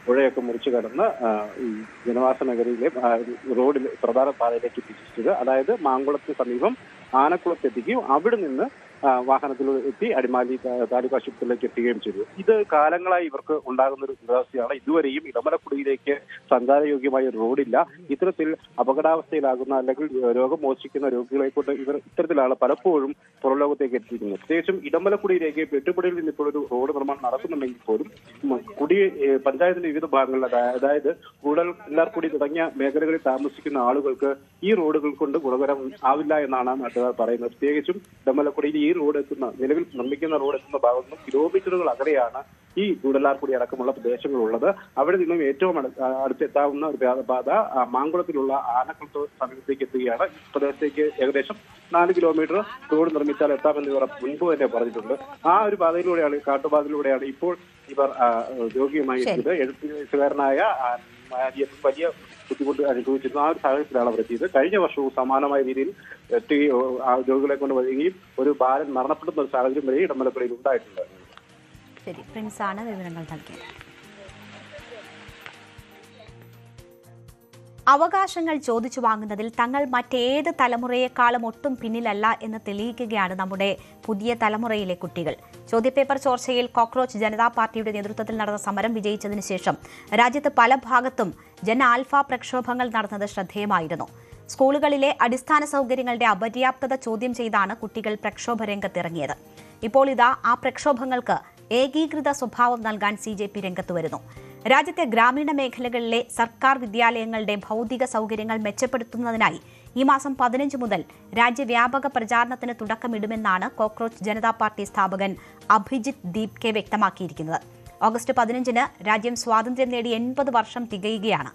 പുഴയൊക്കെ മുറിച്ചു കടന്ന് ഈ ജനവാസ മേഖലയിലെ റോഡിൽ പ്രധാന പാതയിലേക്ക് എത്തിച്ചത്. അതായത് മാങ്കുളത്തിന് സമീപം ആനക്കുളത്തെത്തിക്കുകയും അവിടെ നിന്ന് വാഹനത്തിൽ എത്തി അടിമാലി താലൂക്ക് ആശുപത്രിയിലേക്ക് എത്തുകയും ചെയ്തു. ഇത് കാലങ്ങളായി ഇവർക്ക് ഉണ്ടാകുന്ന ഒരു ദുരവസ്ഥയാണ്. ഇതുവരെയും ഇടമലക്കുടിയിലേക്ക് സഞ്ചാരയോഗ്യമായ ഒരു റോഡില്ല. ഇത്തരത്തിൽ അപകടാവസ്ഥയിലാകുന്ന അല്ലെങ്കിൽ രോഗം മോചിക്കുന്ന രോഗികളെ കൊണ്ട് ഇവർ ഇത്തരത്തിലാണ് പലപ്പോഴും പുറംലോകത്തേക്ക് എത്തിയിരിക്കുന്നത്. പ്രത്യേകിച്ചും ഇടമലക്കുടിയിലേക്ക് പെട്ടുപടിയിൽ നിന്ന് ഇപ്പോൾ ഒരു റോഡ് നിർമ്മാണം നടക്കുന്നുണ്ടെങ്കിൽ പോലും പഞ്ചായത്തിന്റെ വിവിധ ഭാഗങ്ങളിൽ, അതായത് കൂടല്ലാർകുടി തുടങ്ങിയ മേഖലകളിൽ താമസിക്കുന്ന ആളുകൾക്ക് ഈ റോഡുകൾ കൊണ്ട് ഗുണകരം ആവില്ല എന്നാണ് നാട്ടുകാർ പറയുന്നത്. പ്രത്യേകിച്ചും ഇടമലക്കുടിയിൽ ഈ റോഡ് എത്തുന്ന, നിലവിൽ നിർമ്മിക്കുന്ന റോഡ് എത്തുന്ന ഭാഗത്തു നിന്നും കിലോമീറ്ററുകൾ അകലെയാണ് ഈ ഗൂഡല്ലാർകുടി അടക്കമുള്ള പ്രദേശങ്ങളുള്ളത്. അവിടെ നിന്നും ഏറ്റവും അടുത്തെത്താവുന്ന ഒരു പാത മാങ്കുളത്തിലുള്ള ആനക്കുളത്ത് സമീപത്തേക്ക് എത്തുകയാണ്. ഈ പ്രദേശത്തേക്ക് ഏകദേശം 4 കിലോമീറ്റർ റോഡ് നിർമ്മിച്ചാൽ എത്താമെന്ന് ഇവർ മുൻപ് തന്നെ പറഞ്ഞിട്ടുണ്ട്. ആ ഒരു പാതയിലൂടെയാണ്, കാട്ടുപാതയിലൂടെയാണ് ഇപ്പോൾ ഇവർ രോഗിയുമായി എത്തിയത്. 70 വയസ്സുകാരനായ വലിയ ബുദ്ധിമുട്ട് അനുഭവിച്ചിരുന്നു. ആ ഒരു സാഹചര്യത്തിലാണ് അവർ എത്തിയത്. കഴിഞ്ഞ വർഷവും സമാനമായ രീതിയിൽ രോഗികളെ കൊണ്ട് വരികയും ഒരു ബാലൻ മരണപ്പെടുന്ന ഒരു സാഹചര്യം വരെ ഇടമലക്കുടിയിൽ ഉണ്ടായിട്ടുണ്ട്. ശരി, പ്രിൻസ് ആണ് വിവരങ്ങൾ നൽകിയത്. അവകാശങ്ങൾ ചോദിച്ചു വാങ്ങുന്നതിൽ തങ്ങൾ മറ്റേത് തലമുറയെക്കാളും ഒട്ടും പിന്നിലല്ല എന്ന് തെളിയിക്കുകയാണ് നമ്മുടെ പുതിയ തലമുറയിലെ കുട്ടികൾ. ചോദ്യപേപ്പർ ചോർച്ചയിൽ കോക്രോച്ച് ജനതാ പാർട്ടിയുടെ നേതൃത്വത്തിൽ നടന്ന സമരം വിജയിച്ചതിന് ശേഷം രാജ്യത്ത് പല ഭാഗത്തും ജന ആൽഫ പ്രക്ഷോഭങ്ങൾ നടന്നത് ശ്രദ്ധേയമായിരുന്നു. സ്കൂളുകളിലെ അടിസ്ഥാന സൗകര്യങ്ങളുടെ അപര്യാപ്തത ചോദ്യം ചെയ്താണ് കുട്ടികൾ പ്രക്ഷോഭ രംഗത്തിറങ്ങിയത്. ഇപ്പോൾ ഇതാ ആ പ്രക്ഷോഭങ്ങൾക്ക് ഏകീകൃത സ്വഭാവം നൽകാൻ CJP രംഗത്ത് വരുന്നു. രാജ്യത്തെ ഗ്രാമീണ മേഖലകളിലെ സർക്കാർ വിദ്യാലയങ്ങളുടെ ഭൗതിക സൗകര്യങ്ങൾ മെച്ചപ്പെടുത്തുന്നതിനായി ഈ മാസം 15 മുതൽ രാജ്യവ്യാപക പ്രചാരണത്തിന് തുടക്കമിടുമെന്നാണ് കോക്രോച്ച് ജനതാ പാർട്ടി സ്ഥാപകൻ അഭിജിത്ത് ദീപ് കെ വ്യക്തമാക്കിയിരിക്കുന്നത്. ഓഗസ്റ്റ് 15-ന് രാജ്യം സ്വാതന്ത്ര്യം നേടി 80 വർഷം തികയുകയാണ്.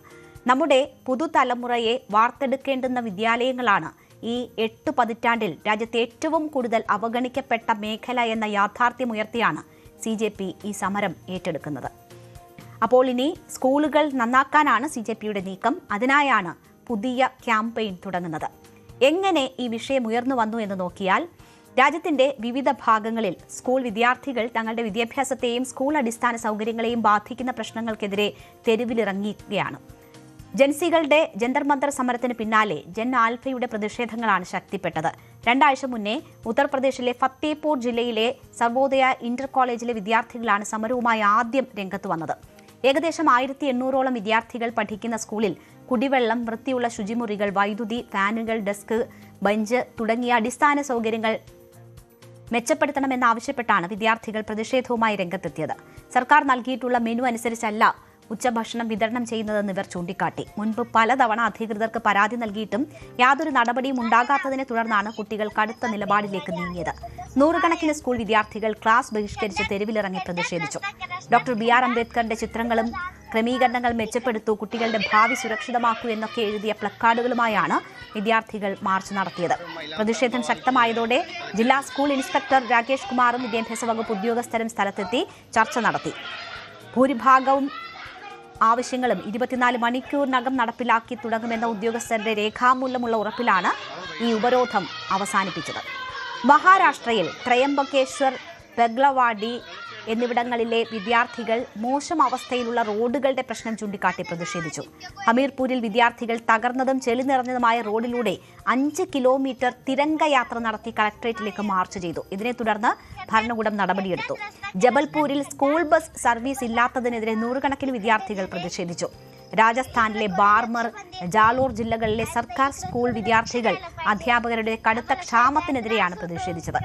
നമ്മുടെ പുതുതലമുറയെ വാർത്തെടുക്കേണ്ടുന്ന വിദ്യാലയങ്ങളാണ് ഈ 8 പതിറ്റാണ്ടിൽ രാജ്യത്തെ ഏറ്റവും കൂടുതൽ അവഗണിക്കപ്പെട്ട മേഖല എന്ന യാഥാർത്ഥ്യമുയർത്തിയാണ് CJP ഈ സമരം ഏറ്റെടുക്കുന്നത്. അപ്പോൾ ഇനി സ്കൂളുകൾ നന്നാക്കാനാണ് CJPയുടെ നീക്കം. അതിനായാണ് പുതിയ ക്യാമ്പയിൻ തുടങ്ങുന്നത്. എങ്ങനെ ഈ വിഷയം ഉയർന്നു വന്നു എന്ന് നോക്കിയാൽ, രാജ്യത്തിന്റെ വിവിധ ഭാഗങ്ങളിൽ സ്കൂൾ വിദ്യാർത്ഥികൾ തങ്ങളുടെ വിദ്യാഭ്യാസത്തെയും സ്കൂൾ അടിസ്ഥാന സൗകര്യങ്ങളെയും ബാധിക്കുന്ന പ്രശ്നങ്ങൾക്കെതിരെ തെരുവിലിറങ്ങിയിരിക്കുകയാണ്. ജൻസികളുടെ ജന്തർ മന്തർ സമരത്തിന് പിന്നാലെ ജൻ ആൽഫയുടെ പ്രതിഷേധങ്ങളാണ് ശക്തിപ്പെട്ടത്. 2 ആഴ്ച മുന്നേ ഉത്തർപ്രദേശിലെ ഫത്തേപൂർ ജില്ലയിലെ സർവോദയ ഇന്റർ കോളേജിലെ വിദ്യാർത്ഥികളാണ് സമരവുമായി ആദ്യം രംഗത്ത് വന്നത്. ഏകദേശം 1800ഓളം വിദ്യാർത്ഥികൾ പഠിക്കുന്ന സ്കൂളിൽ കുടിവെള്ളം, വൃത്തിയുള്ള ശുചിമുറികൾ, വൈദ്യുതി, ഫാനുകൾ, ഡെസ്ക്, ബെഞ്ച് തുടങ്ങിയ അടിസ്ഥാന സൗകര്യങ്ങൾ മെച്ചപ്പെടുത്തണമെന്നാവശ്യപ്പെട്ടാണ് വിദ്യാർത്ഥികൾ പ്രതിഷേധവുമായി രംഗത്തെത്തിയത്. സർക്കാർ നൽകിയിട്ടുള്ള മെനു അനുസരിച്ചല്ല ഉച്ചഭക്ഷണം വിതരണം ചെയ്യുന്നതെന്ന് ഇവർ ചൂണ്ടിക്കാട്ടി. മുൻപ് പലതവണ അധികൃതർക്ക് പരാതി നൽകിയിട്ടും യാതൊരു നടപടിയും ഉണ്ടാകാത്തതിനെ തുടർന്നാണ് കുട്ടികൾ കടുത്ത നിലപാടിലേക്ക് നീങ്ങിയത്. 100 കണക്കിന് സ്കൂൾ വിദ്യാർത്ഥികൾ ക്ലാസ് ബഹിഷ്കരിച്ച് തെരുവിലിറങ്ങി പ്രതിഷേധിച്ചു. ഡോക്ടർ BR അംബേദ്കറിന്റെ ചിത്രങ്ങളും ക്രമീകരണങ്ങൾ മെച്ചപ്പെടുത്തൂ, കുട്ടികളുടെ ഭാവി സുരക്ഷിതമാക്കൂ എന്നൊക്കെ എഴുതിയ പ്ലക്കാർഡുകളുമായാണ് വിദ്യാർത്ഥികൾ മാർച്ച് നടത്തിയത്. പ്രതിഷേധം ശക്തമായതോടെ ജില്ലാ സ്കൂൾ ഇൻസ്പെക്ടർ രാകേഷ് കുമാറും വിദ്യാഭ്യാസ വകുപ്പ് ഉദ്യോഗസ്ഥരും സ്ഥലത്തെത്തി ചർച്ച നടത്തി. ഭൂരിഭാഗവും ആവശ്യങ്ങളും 24 മണിക്കൂറിനകം നടപ്പിലാക്കി തുടങ്ങുമെന്ന ഉദ്യോഗസ്ഥരുടെ രേഖാമൂലമുള്ള ഉറപ്പിലാണ് ഈ ഉപരോധം അവസാനിപ്പിച്ചത്. മഹാരാഷ്ട്രയിൽ ത്രയംബകേശ്വർ, പെഗ്ലവാഡി, എന്നിവിടങ്ങളിലെ വിദ്യാർത്ഥികൾ മോശം അവസ്ഥയിലുള്ള റോഡുകളുടെ പ്രശ്നം ചൂണ്ടിക്കാട്ടി പ്രതിഷേധിച്ചു. ഹമീർപൂരിൽ വിദ്യാർത്ഥികൾ തകർന്നതും ചെളി നിറഞ്ഞതുമായ റോഡിലൂടെ 5 കിലോമീറ്റർ തിരംഗയാത്ര നടത്തി കളക്ടറേറ്റിലേക്ക് മാർച്ച് ചെയ്തു. ഇതിനെ തുടർന്ന് ഭരണകൂടം നടപടിയെടുത്തു. ജബൽപൂരിൽ സ്കൂൾ ബസ് സർവീസ് ഇല്ലാത്തതിനെതിരെ നൂറുകണക്കിന് വിദ്യാർത്ഥികൾ പ്രതിഷേധിച്ചു. രാജസ്ഥാനിലെ ബാർമർ, ജാലോർ ജില്ലകളിലെ സർക്കാർ സ്കൂൾ വിദ്യാർത്ഥികൾ അധ്യാപകരുടെ കടുത്ത ക്ഷാമത്തിനെതിരെയാണ് പ്രതിഷേധിച്ചത്.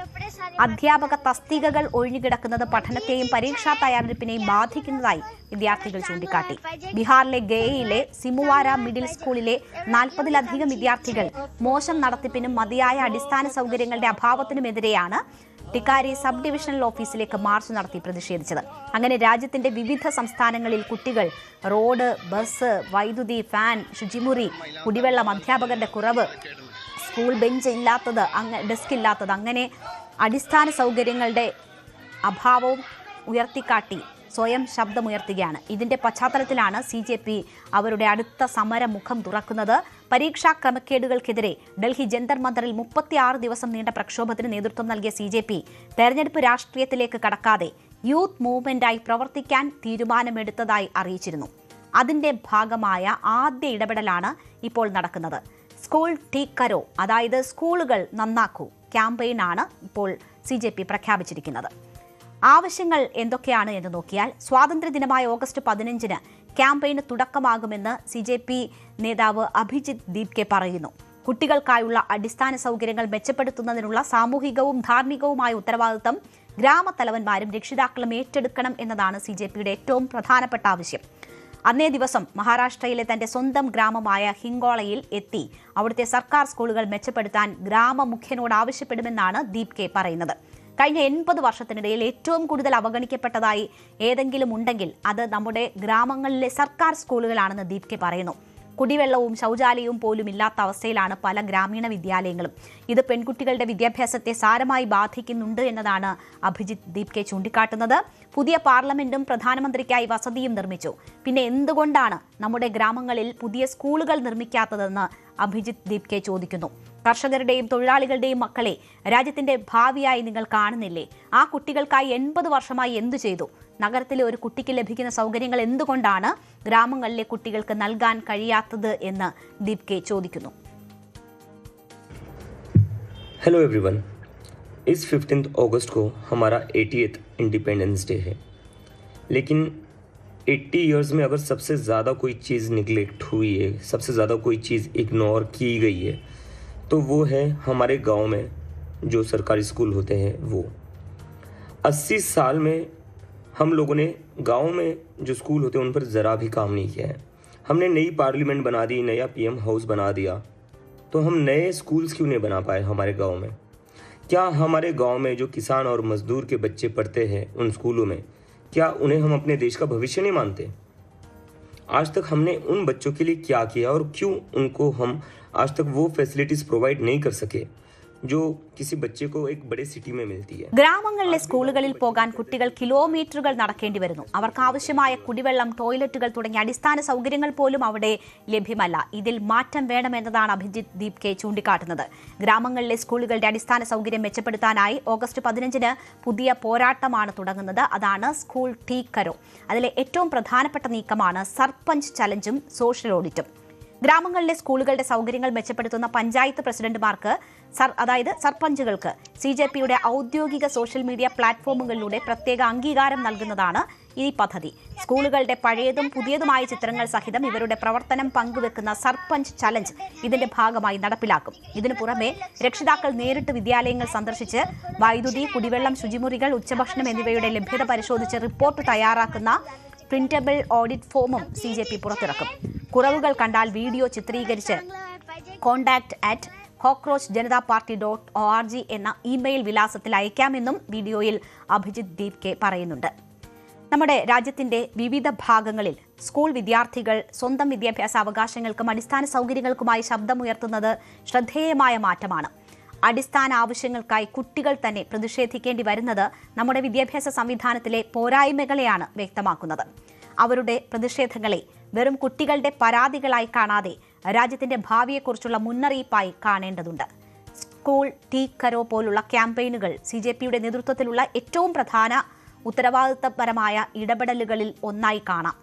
അധ്യാപക തസ്തികകൾ ഒഴിഞ്ഞുകിടക്കുന്നത് പഠനത്തെയും പരീക്ഷാ തയ്യാറെടുപ്പിനെയും ബാധിക്കുന്നതായി വിദ്യാർത്ഥികൾ ചൂണ്ടിക്കാട്ടി. ബീഹാറിലെ ഗയയിലെ സിമുവാര മിഡിൽ സ്കൂളിലെ 40-ലധികം വിദ്യാർത്ഥികൾ മോശം നടത്തിപ്പിനും മതിയായ അടിസ്ഥാന സൗകര്യങ്ങളുടെ അഭാവത്തിനുമെതിരെയാണ് ടിക്കാരി സബ് ഡിവിഷണൽ ഓഫീസിലേക്ക് മാർച്ച് നടത്തി പ്രതിഷേധിച്ചത്. അങ്ങനെ രാജ്യത്തിന്റെ വിവിധ സംസ്ഥാനങ്ങളിൽ കുട്ടികൾ റോഡ്, ബസ്, വൈദ്യുതി, ഫാൻ, ശുചിമുറി, കുടിവെള്ളം, അധ്യാപകരുടെ കുറവ്, സ്കൂൾ ബെഞ്ച് ഇല്ലാത്തത്, ഡെസ്ക് ഇല്ലാത്തത്, അങ്ങനെ അടിസ്ഥാന സൗകര്യങ്ങളുടെ അഭാവവും ഉയർത്തിക്കാട്ടി സ്വയം ശബ്ദമുയർത്തുകയാണ്. ഇതിന്റെ പശ്ചാത്തലത്തിലാണ് CJP അവരുടെ അടുത്ത സമരമുഖം തുറക്കുന്നത്. പരീക്ഷാ ക്രമക്കേടുകൾക്കെതിരെ ഡൽഹി ജന്തർ മന്ദറിൽ 36 ദിവസം നീണ്ട പ്രക്ഷോഭത്തിന് നേതൃത്വം നൽകിയ CJP തെരഞ്ഞെടുപ്പ് രാഷ്ട്രീയത്തിലേക്ക് കടക്കാതെ യൂത്ത് മൂവ്മെന്റായി പ്രവർത്തിക്കാൻ തീരുമാനമെടുത്തതായി അറിയിച്ചിരുന്നു. അതിന്റെ ഭാഗമായ ആദ്യ ഇടപെടലാണ് ഇപ്പോൾ നടക്കുന്നത്. സ്കൂൾ ടീക്ക് കരോ, അതായത് സ്കൂളുകൾ നന്നാക്കൂ ക്യാമ്പയിനാണ് ഇപ്പോൾ CJP പ്രഖ്യാപിച്ചിരിക്കുന്നത്. ആവശ്യങ്ങൾ എന്തൊക്കെയാണ് എന്ന് നോക്കിയാൽ, സ്വാതന്ത്ര്യദിനമായ ഓഗസ്റ്റ് 15-ന് ക്യാമ്പയിന് തുടക്കമാകുമെന്ന് CJP നേതാവ് അഭിജിത്ത് ദീപ്കെ പറയുന്നു. കുട്ടികൾക്കായുള്ള അടിസ്ഥാന സൗകര്യങ്ങൾ മെച്ചപ്പെടുത്തുന്നതിനുള്ള സാമൂഹികവും ധാർമ്മികവുമായ ഉത്തരവാദിത്തം ഗ്രാമത്തലവന്മാരും രക്ഷിതാക്കളും ഏറ്റെടുക്കണം എന്നതാണ് CJPയുടെ ഏറ്റവും പ്രധാനപ്പെട്ട ആവശ്യം. അന്നേ ദിവസം മഹാരാഷ്ട്രയിലെ തന്റെ സ്വന്തം ഗ്രാമമായ ഹിങ്കോളയിൽ എത്തി അവിടുത്തെ സർക്കാർ സ്കൂളുകൾ മെച്ചപ്പെടുത്താൻ ഗ്രാമമുഖ്യനോട് ആവശ്യപ്പെടുമെന്നാണ് ദീപ്കെ പറയുന്നത്. കഴിഞ്ഞ 80 വർഷത്തിനിടയിൽ ഏറ്റവും കൂടുതൽ അവഗണിക്കപ്പെട്ടതായി ഏതെങ്കിലും ഉണ്ടെങ്കിൽ അത് നമ്മുടെ ഗ്രാമങ്ങളിലെ സർക്കാർ സ്കൂളുകളാണെന്ന് ദീപ്കെ പറയുന്നു. കുടിവെള്ളവും ശൗചാലയവും പോലും ഇല്ലാത്ത അവസ്ഥയിലാണ് പല ഗ്രാമീണ വിദ്യാലയങ്ങളും. ഇത് പെൺകുട്ടികളുടെ വിദ്യാഭ്യാസത്തെ സാരമായി ബാധിക്കുന്നുണ്ട് എന്നതാണ് അഭിജിത്ത് ദീപ്കെ ചൂണ്ടിക്കാട്ടുന്നത്. പുതിയ പാർലമെന്റും പ്രധാനമന്ത്രിക്കായി വസതിയും നിർമ്മിച്ചു. പിന്നെ എന്തുകൊണ്ടാണ് നമ്മുടെ ഗ്രാമങ്ങളിൽ പുതിയ സ്കൂളുകൾ നിർമ്മിക്കാത്തതെന്ന് അഭിജിത്ത് ദീപ്കെ ചോദിക്കുന്നു. കർഷകരുടെയും തൊഴിലാളികളുടെയും മക്കളെ രാജ്യത്തിന്റെ ഭാവിയായി നിങ്ങൾ കാണുന്നില്ലേ? ആ കുട്ടികൾക്കായി 80 വർഷമായി എന്തു ചെയ്തു? നഗരത്തിലെ ഒരു കുട്ടിക്ക് ലഭിക്കുന്ന സൗകര്യങ്ങൾ എന്തുകൊണ്ടാണ് ഗ്രാമങ്ങളിലെ കുട്ടികൾക്ക് നൽകാൻ കഴിയാത്തത് എന്ന് ദീപ്കെ ചോദിക്കുന്നു. हेलो एवरीवन, इस 15 अगस्त को हमारा 80th इंडिपेंडेंस डे है। लेकिन 80 इयर्स में अगर सबसे ज़्यादा कोई चीज़ निगलेक्ट हुई है, सबसे ज़्यादा कोई चीज़ इग्नोर की गई है, तो वो है हमारे गांव में जो सरकारी स्कूल होते हैं वो। 80 साल में हम लोगों ने गांव में जो स्कूल होते हैं उन पर ज़रा भी काम नहीं किया है। हमने नई पार्लियामेंट बना दी, नया PM हाउस बना दिया, तो हम नए स्कूल्स क्यों नहीं बना पाए हमारे गांव में? क्या हमारे गांव में जो किसान और मजदूर के बच्चे पढ़ते हैं उन स्कूलों में, क्या उन्हें हम अपने देश का भविष्य नहीं मानते? आज तक हमने उन बच्चों के लिए क्या किया और क्यों उनको हम आज तक वो फैसिलिटीज प्रोवाइड नहीं कर सके जो किसी बच्चे को एक बड़े सिटी में मिलती है? ഗ്രാമങ്ങളിലെ സ്കൂളുകളിൽ പോകാൻ കുട്ടികൾ കിലോമീറ്ററുകൾ നടക്കേണ്ടി വരുന്നു. അവർക്ക് ആവശ്യമായ കുടിവെള്ളം, ടോയ്ലറ്റുകൾ തുടങ്ങിയ അടിസ്ഥാന സൗകര്യങ്ങൾ പോലും അവിടെ ലഭ്യമല്ല. ഇതിൽ മാറ്റം വേണമെന്നതാണ് അഭിജിത്ത് ദീപ്കെ ചൂണ്ടിക്കാട്ടുന്നത്. ഗ്രാമങ്ങളിലെ സ്കൂളുകളുടെ അടിസ്ഥാന സൗകര്യം മെച്ചപ്പെടുത്താനായി ഓഗസ്റ്റ് 15-ന് പുതിയ പോരാട്ടമാണ് തുടങ്ങുന്നത്. അതാണ് സ്കൂൾ ടീക്ക് കരോ. അതിലെ ഏറ്റവും പ്രധാനപ്പെട്ട നീക്കമാണ് സർപഞ്ച് ചലഞ്ചും സോഷ്യൽ ഓഡിറ്റും. ഗ്രാമങ്ങളിലെ സ്കൂളുകളുടെ സൗകര്യങ്ങൾ മെച്ചപ്പെടുത്തുന്ന പഞ്ചായത്ത് പ്രസിഡന്റുമാർക്ക്, അതായത് സർപഞ്ചുകൾക്ക് CJPയുടെ ഔദ്യോഗിക സോഷ്യൽ മീഡിയ പ്ലാറ്റ്ഫോമുകളിലൂടെ പ്രത്യേക അംഗീകാരം നൽകുന്നതാണ് ഈ പദ്ധതി. സ്കൂളുകളുടെ പഴയതും പുതിയതുമായ ചിത്രങ്ങൾ സഹിതം ഇവരുടെ പ്രവർത്തനം പങ്കുവെക്കുന്ന സർപഞ്ച് ചലഞ്ച് ഇതിന്റെ ഭാഗമായി നടപ്പിലാക്കും. ഇതിനു പുറമെ രക്ഷിതാക്കൾ നേരിട്ട് വിദ്യാലയങ്ങൾ സന്ദർശിച്ച് വൈദ്യുതി, കുടിവെള്ളം, ശുചിമുറികൾ, ഉച്ചഭക്ഷണം എന്നിവയുടെ ലഭ്യത പരിശോധിച്ച് റിപ്പോർട്ട് തയ്യാറാക്കുന്ന പ്രിന്റബിൾ ഓഡിറ്റ് ഫോമും CJP പുറത്തിറക്കും. കുറവുകൾ കണ്ടാൽ വീഡിയോ ചിത്രീകരിച്ച് contact@cockroachjanataparty.org എന്ന ഇമെയിൽ വിലാസത്തിൽ അയക്കാമെന്നും വീഡിയോയിൽ അഭിജിത്ത് ദീപ്കെ പറയുന്നുണ്ട്. നമ്മുടെ രാജ്യത്തിന്റെ വിവിധ ഭാഗങ്ങളിൽ സ്കൂൾ വിദ്യാർത്ഥികൾ സ്വന്തം വിദ്യാഭ്യാസ അവകാശങ്ങൾക്കും അടിസ്ഥാന സൗകര്യങ്ങൾക്കുമായി ശബ്ദമുയർത്തുന്നത് ശ്രദ്ധേയമായ മാറ്റമാണ്. അടിസ്ഥാന ആവശ്യങ്ങൾക്കായി കുട്ടികൾ തന്നെ പ്രതിഷേധിക്കേണ്ടി വരുന്നത് നമ്മുടെ വിദ്യാഭ്യാസ സംവിധാനത്തിലെ പോരായ്മകളെയാണ് വ്യക്തമാക്കുന്നത്. അവരുടെ പ്രതിഷേധങ്ങളെ വെറും കുട്ടികളുടെ പരാതികളായി കാണാതെ രാജ്യത്തിന്റെ ഭാവിയെക്കുറിച്ചുള്ള മുന്നറിയിപ്പായി കാണേണ്ടതുണ്ട്. സ്കൂൾ ടീക്ക് കരോ പോലുള്ള ക്യാമ്പയിനുകൾ CJPയുടെ നേതൃത്വത്തിലുള്ള ഏറ്റവും പ്രധാന ഉത്തരവാദിത്തപരമായ ഇടപെടലുകളിൽ ഒന്നായി കാണാം.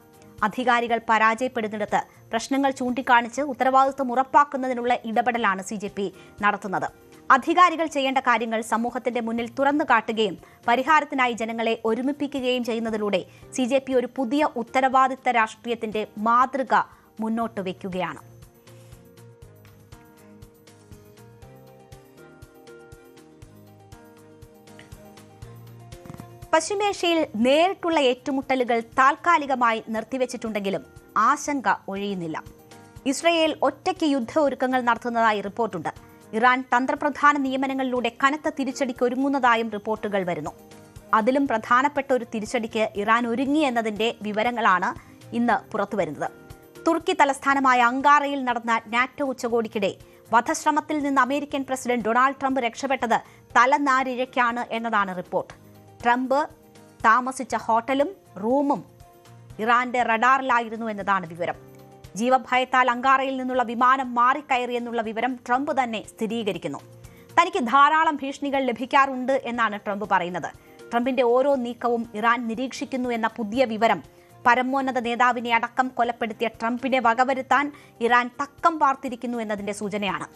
അധികാരികൾ പരാജയപ്പെടുന്നിടത്ത് പ്രശ്നങ്ങൾ ചൂണ്ടിക്കാണിച്ച് ഉത്തരവാദിത്വം ഉറപ്പാക്കുന്നതിനുള്ള ഇടപെടലാണ് CJP നടത്തുന്നത്. അധികാരികൾ ചെയ്യേണ്ട കാര്യങ്ങൾ സമൂഹത്തിന്റെ മുന്നിൽ തുറന്നു കാട്ടുകയും പരിഹാരത്തിനായി ജനങ്ങളെ ഒരുമിപ്പിക്കുകയും ചെയ്യുന്നതിലൂടെ CJP ഒരു പുതിയ ഉത്തരവാദിത്ത രാഷ്ട്രീയത്തിന്റെ മാതൃക മുന്നോട്ട് വയ്ക്കുകയാണ്. പശ്ചിമേഷ്യയിൽ നേരിട്ടുള്ള ഏറ്റുമുട്ടലുകൾ താൽക്കാലികമായി നിർത്തിവെച്ചിട്ടുണ്ടെങ്കിലും ആശങ്ക ഒഴിയുന്നില്ല. ഇസ്രയേൽ ഒറ്റയ്ക്ക് യുദ്ധ ഒരുക്കങ്ങൾ നടത്തുന്നതായി റിപ്പോർട്ടുണ്ട്. ഇറാൻ തന്ത്രപ്രധാന നിയമനങ്ങളിലൂടെ കനത്ത തിരിച്ചടിക്ക് ഒരുങ്ങുന്നതായും റിപ്പോർട്ടുകൾ വരുന്നു. അതിലും പ്രധാനപ്പെട്ട ഒരു തിരിച്ചടിക്ക് ഇറാൻ ഒരുങ്ങി എന്നതിന്റെ വിവരങ്ങളാണ് ഇന്ന് പുറത്തുവരുന്നത്. തുർക്കി തലസ്ഥാനമായ അങ്കാറയിൽ നടന്ന നാറ്റോ ഉച്ചകോടിക്കിടെ വധശ്രമത്തിൽ നിന്ന് അമേരിക്കൻ പ്രസിഡന്റ് ഡൊണാൾഡ് ട്രംപ് രക്ഷപ്പെട്ടത് തലനാരിഴയ്ക്കാണ് എന്നതാണ് റിപ്പോർട്ട്. ട്രംപ് താമസിച്ച ഹോട്ടലും റൂമും ഇറാന്റെ റഡാറിലായിരുന്നു എന്നതാണ് വിവരം. ജീവഭയത്താൽ അങ്കാറയിൽ നിന്നുള്ള വിമാനം മാറിക്കയറിയെന്നുള്ള വിവരം ട്രംപ് തന്നെ സ്ഥിരീകരിക്കുന്നു. തനിക്ക് ധാരാളം ഭീഷണികൾ ലഭിക്കാറുണ്ട് എന്നാണ് ട്രംപ് പറയുന്നത്. ട്രംപിന്റെ ഓരോ നീക്കവും ഇറാൻ നിരീക്ഷിക്കുന്നു എന്ന പുതിയ വിവരം പരമോന്നത നേതാവിനെ അടക്കം കൊലപ്പെടുത്തിയ ട്രംപിനെ വകവരുത്താൻ ഇറാൻ തക്കം പാർത്തിരിക്കുന്നു എന്നതിന്റെ സൂചനയാണ്.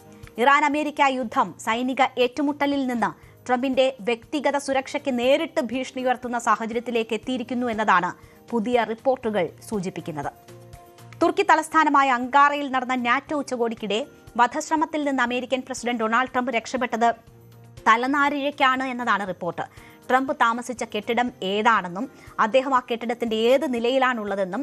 ഇറാൻ അമേരിക്ക യുദ്ധം സൈനിക ഏറ്റുമുട്ടലിൽ നിന്ന് ട്രംപിന്റെ വ്യക്തിഗത സുരക്ഷയ്ക്ക് നേരിട്ട് ഭീഷണി ഉയർത്തുന്ന സാഹചര്യത്തിലേക്ക് എത്തിയിരിക്കുന്നു എന്നതാണ് പുതിയ റിപ്പോർട്ടുകൾ സൂചിപ്പിക്കുന്നത്. തുർക്കി തലസ്ഥാനമായ അങ്കാറയിൽ നടന്ന നാറ്റോ ഉച്ചകോടിക്കിടെ വധശ്രമത്തിൽ നിന്ന് അമേരിക്കൻ പ്രസിഡന്റ് ഡൊണാൾഡ് ട്രംപ് രക്ഷപ്പെട്ടത് തലനാരിഴയ്ക്കാണ് എന്നതാണ് റിപ്പോർട്ട്. ട്രംപ് താമസിച്ച കെട്ടിടം ഏതാണെന്നും അദ്ദേഹം ആ കെട്ടിടത്തിന്റെ ഏത് നിലയിലാണുള്ളതെന്നും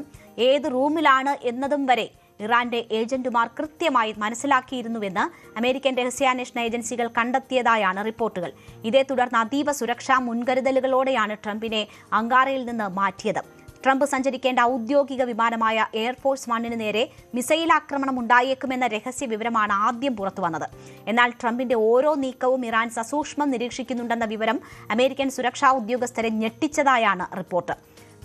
ഏത് റൂമിലാണ് എന്നതും വരെ ഇറാന്റെ ഏജന്റുമാർ കൃത്യമായി മനസ്സിലാക്കിയിരുന്നുവെന്ന് അമേരിക്കൻ രഹസ്യാന്വേഷണ ഏജൻസികൾ കണ്ടെത്തിയതായാണ് റിപ്പോർട്ടുകൾ. ഇതേ തുടർന്ന് അതീവ സുരക്ഷാ മുൻകരുതലുകളോടെയാണ് ട്രംപിനെ അങ്കാറയിൽ നിന്ന് മാറ്റിയത്. ട്രംപ് സഞ്ചരിക്കേണ്ട ഔദ്യോഗിക വിമാനമായ എയർഫോഴ്സ് 1 നേരെ മിസൈൽ ആക്രമണം ഉണ്ടായേക്കുമെന്ന രഹസ്യ വിവരമാണ് ആദ്യം പുറത്തുവന്നത്. എന്നാൽ ട്രംപിന്റെ ഓരോ നീക്കവും ഇറാൻ സസൂക്ഷ്മം നിരീക്ഷിക്കുന്നുണ്ടെന്ന വിവരം അമേരിക്കൻ സുരക്ഷാ ഉദ്യോഗസ്ഥരെ ഞെട്ടിച്ചതായാണ് റിപ്പോർട്ട്.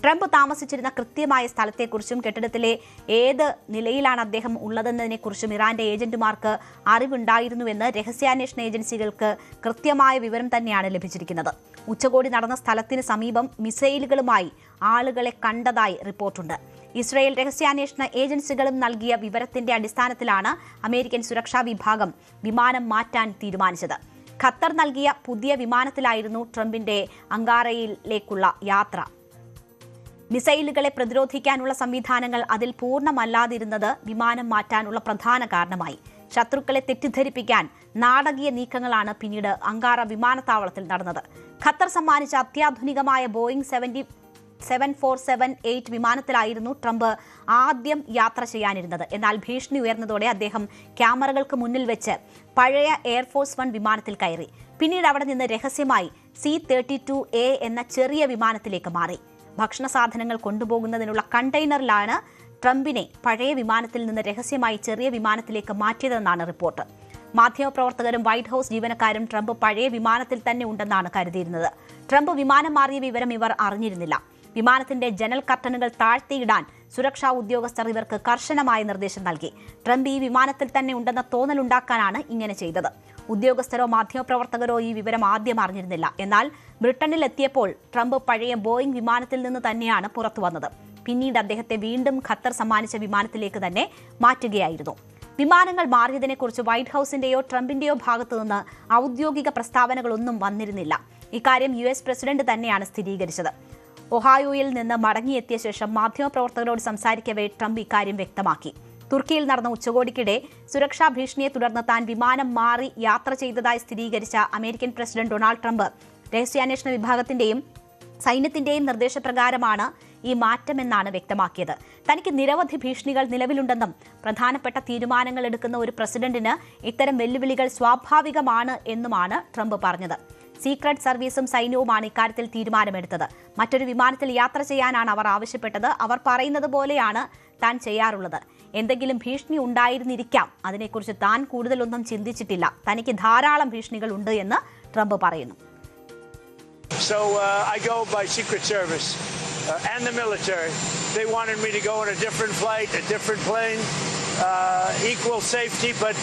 ട്രംപ് താമസിച്ചിരുന്ന കൃത്യമായ സ്ഥലത്തെക്കുറിച്ചും കെട്ടിടത്തിലെ ഏത് നിലയിലാണ് അദ്ദേഹം ഉള്ളതെന്നതിനെക്കുറിച്ചും ഇറാന്റെ ഏജന്റുമാർക്ക് അറിവുണ്ടായിരുന്നുവെന്ന് രഹസ്യാന്വേഷണ ഏജൻസികൾക്ക് കൃത്യമായ വിവരം തന്നെയാണ് ലഭിച്ചിരിക്കുന്നത്. ഉച്ചകോടി നടന്ന സ്ഥലത്തിന് സമീപം മിസൈലുകളുമായി ആളുകളെ കണ്ടതായി റിപ്പോർട്ടുണ്ട്. ഇസ്രയേൽ രഹസ്യാന്വേഷണ ഏജൻസികളും നൽകിയ വിവരത്തിന്റെ അടിസ്ഥാനത്തിലാണ് അമേരിക്കൻ സുരക്ഷാ വിഭാഗം വിമാനം മാറ്റാൻ തീരുമാനിച്ചത്. ഖത്തർ നൽകിയ പുതിയ വിമാനത്തിലായിരുന്നു ട്രംപിന്റെ അങ്കാറയിലേക്കുള്ള യാത്ര. മിസൈലുകളെ പ്രതിരോധിക്കാനുള്ള സംവിധാനങ്ങൾ അതിൽ പൂർണ്ണമല്ലാതിരുന്നത് വിമാനം മാറ്റാനുള്ള പ്രധാന കാരണമായി. ശത്രുക്കളെ തെറ്റിദ്ധരിപ്പിക്കാൻ നാടകീയ നീക്കങ്ങളാണ് പിന്നീട് അങ്കാറ വിമാനത്താവളത്തിൽ നടന്നത്. ഖത്തർ സമ്മാനിച്ച അത്യാധുനികമായ ബോയിംഗ് 747-8 വിമാനത്തിലായിരുന്നു ട്രംപ് ആദ്യം യാത്ര ചെയ്യാനിരുന്നത്. എന്നാൽ ഭീഷണി ഉയർന്നതോടെ അദ്ദേഹം ക്യാമറകൾക്ക് മുന്നിൽ വെച്ച് പഴയ എയർഫോഴ്സ് 1 വിമാനത്തിൽ കയറി. പിന്നീട് അവിടെ നിന്ന് രഹസ്യമായി C-32A എന്ന ചെറിയ വിമാനത്തിലേക്ക് മാറി. ഭക്ഷണ സാധനങ്ങൾ കൊണ്ടുപോകുന്നതിനുള്ള കണ്ടെയ്നറിലാണ് ട്രംപിനെ പഴയ വിമാനത്തിൽ നിന്ന് രഹസ്യമായി ചെറിയ വിമാനത്തിലേക്ക് മാറ്റിയതെന്നാണ് റിപ്പോർട്ട്. മാധ്യമപ്രവർത്തകരും വൈറ്റ് ഹൌസ് ജീവനക്കാരും ട്രംപ് പഴയ വിമാനത്തിൽ തന്നെ ഉണ്ടെന്നാണ് കരുതിയിരുന്നത്. ട്രംപ് വിമാനം മാറിയ വിവരം ഇവർ അറിഞ്ഞിരുന്നില്ല. വിമാനത്തിന്റെ ജനൽ കർട്ടനുകൾ താഴ്ത്തിയിടാൻ സുരക്ഷാ ഉദ്യോഗസ്ഥർ ഇവർക്ക് കർശനമായ നിർദ്ദേശം നൽകി. ട്രംപ് ഈ വിമാനത്തിൽ തന്നെ ഉണ്ടെന്ന തോന്നലുണ്ടാക്കാനാണ് ഇങ്ങനെ ചെയ്തത്. ഉദ്യോഗസ്ഥരോ മാധ്യമപ്രവർത്തകരോ ഈ വിവരം ആദ്യം അറിഞ്ഞിരുന്നില്ല. എന്നാൽ ബ്രിട്ടനിൽ എത്തിയപ്പോൾ ട്രംപ് പഴയ ബോയിംഗ് വിമാനത്തിൽ നിന്ന് തന്നെയാണ് പുറത്തു വന്നത്. പിന്നീട് അദ്ദേഹത്തെ വീണ്ടും ഖത്തർ സമ്മാനിച്ച വിമാനത്തിലേക്ക് തന്നെ മാറ്റുകയായിരുന്നു. വിമാനങ്ങൾ മാറിയതിനെക്കുറിച്ച് വൈറ്റ് ഹൌസിന്റെയോ ട്രംപിന്റെയോ ഭാഗത്തു നിന്ന് ഔദ്യോഗിക പ്രസ്താവനകളൊന്നും വന്നിരുന്നില്ല. ഇക്കാര്യം US പ്രസിഡന്റ് തന്നെയാണ് സ്ഥിരീകരിച്ചത്. ഒഹായോയിൽ നിന്ന് മടങ്ങിയെത്തിയ ശേഷം മാധ്യമപ്രവർത്തകരോട് സംസാരിക്കവേ ട്രംപ് ഇക്കാര്യം വ്യക്തമാക്കി. തുർക്കിയിൽ നടന്ന ഉച്ചകോടിക്കിടെ സുരക്ഷാ ഭീഷണിയെ തുടർന്ന് താൻ വിമാനം മാറി യാത്ര ചെയ്തതായി സ്ഥിരീകരിച്ച അമേരിക്കൻ പ്രസിഡന്റ് ഡൊണാൾഡ് ട്രംപ് രഹസ്യാന്വേഷണ വിഭാഗത്തിന്റെയും സൈന്യത്തിന്റെയും നിർദ്ദേശപ്രകാരമാണ് ഈ മാറ്റമെന്നാണ് വ്യക്തമാക്കിയത്. തനിക്ക് നിരവധി ഭീഷണികൾ നിലവിലുണ്ടെന്നും പ്രധാനപ്പെട്ട തീരുമാനങ്ങൾ എടുക്കുന്ന ഒരു പ്രസിഡന്റിന് ഇത്തരം വെല്ലുവിളികൾ സ്വാഭാവികമാണ് എന്നുമാണ് ട്രംപ് പറഞ്ഞത്. സീക്രട്ട് സർവീസും സൈന്യവുമാണ് ഇക്കാര്യത്തിൽ തീരുമാനമെടുത്തത്. മറ്റൊരു വിമാനത്തിൽ യാത്ര ചെയ്യാനാണ് അവർ ആവശ്യപ്പെട്ടത്. അവർ പറയുന്നത് പോലെയാണ് താൻ ചെയ്യാറുള്ളത്. എന്തെങ്കിലും ഭീഷണി ഉണ്ടായിരുന്നിരിക്കാം. അതിനെക്കുറിച്ച് താൻ കൂടുതലൊന്നും ചിന്തിച്ചിട്ടില്ല. തനിക്ക് ധാരാളം ഭീഷണികൾ ഉണ്ട് എന്ന് ട്രംപ് പറയുന്നു. So I go by Secret Service and the military. They wanted me to go on a different flight, a different plane, equal safety, but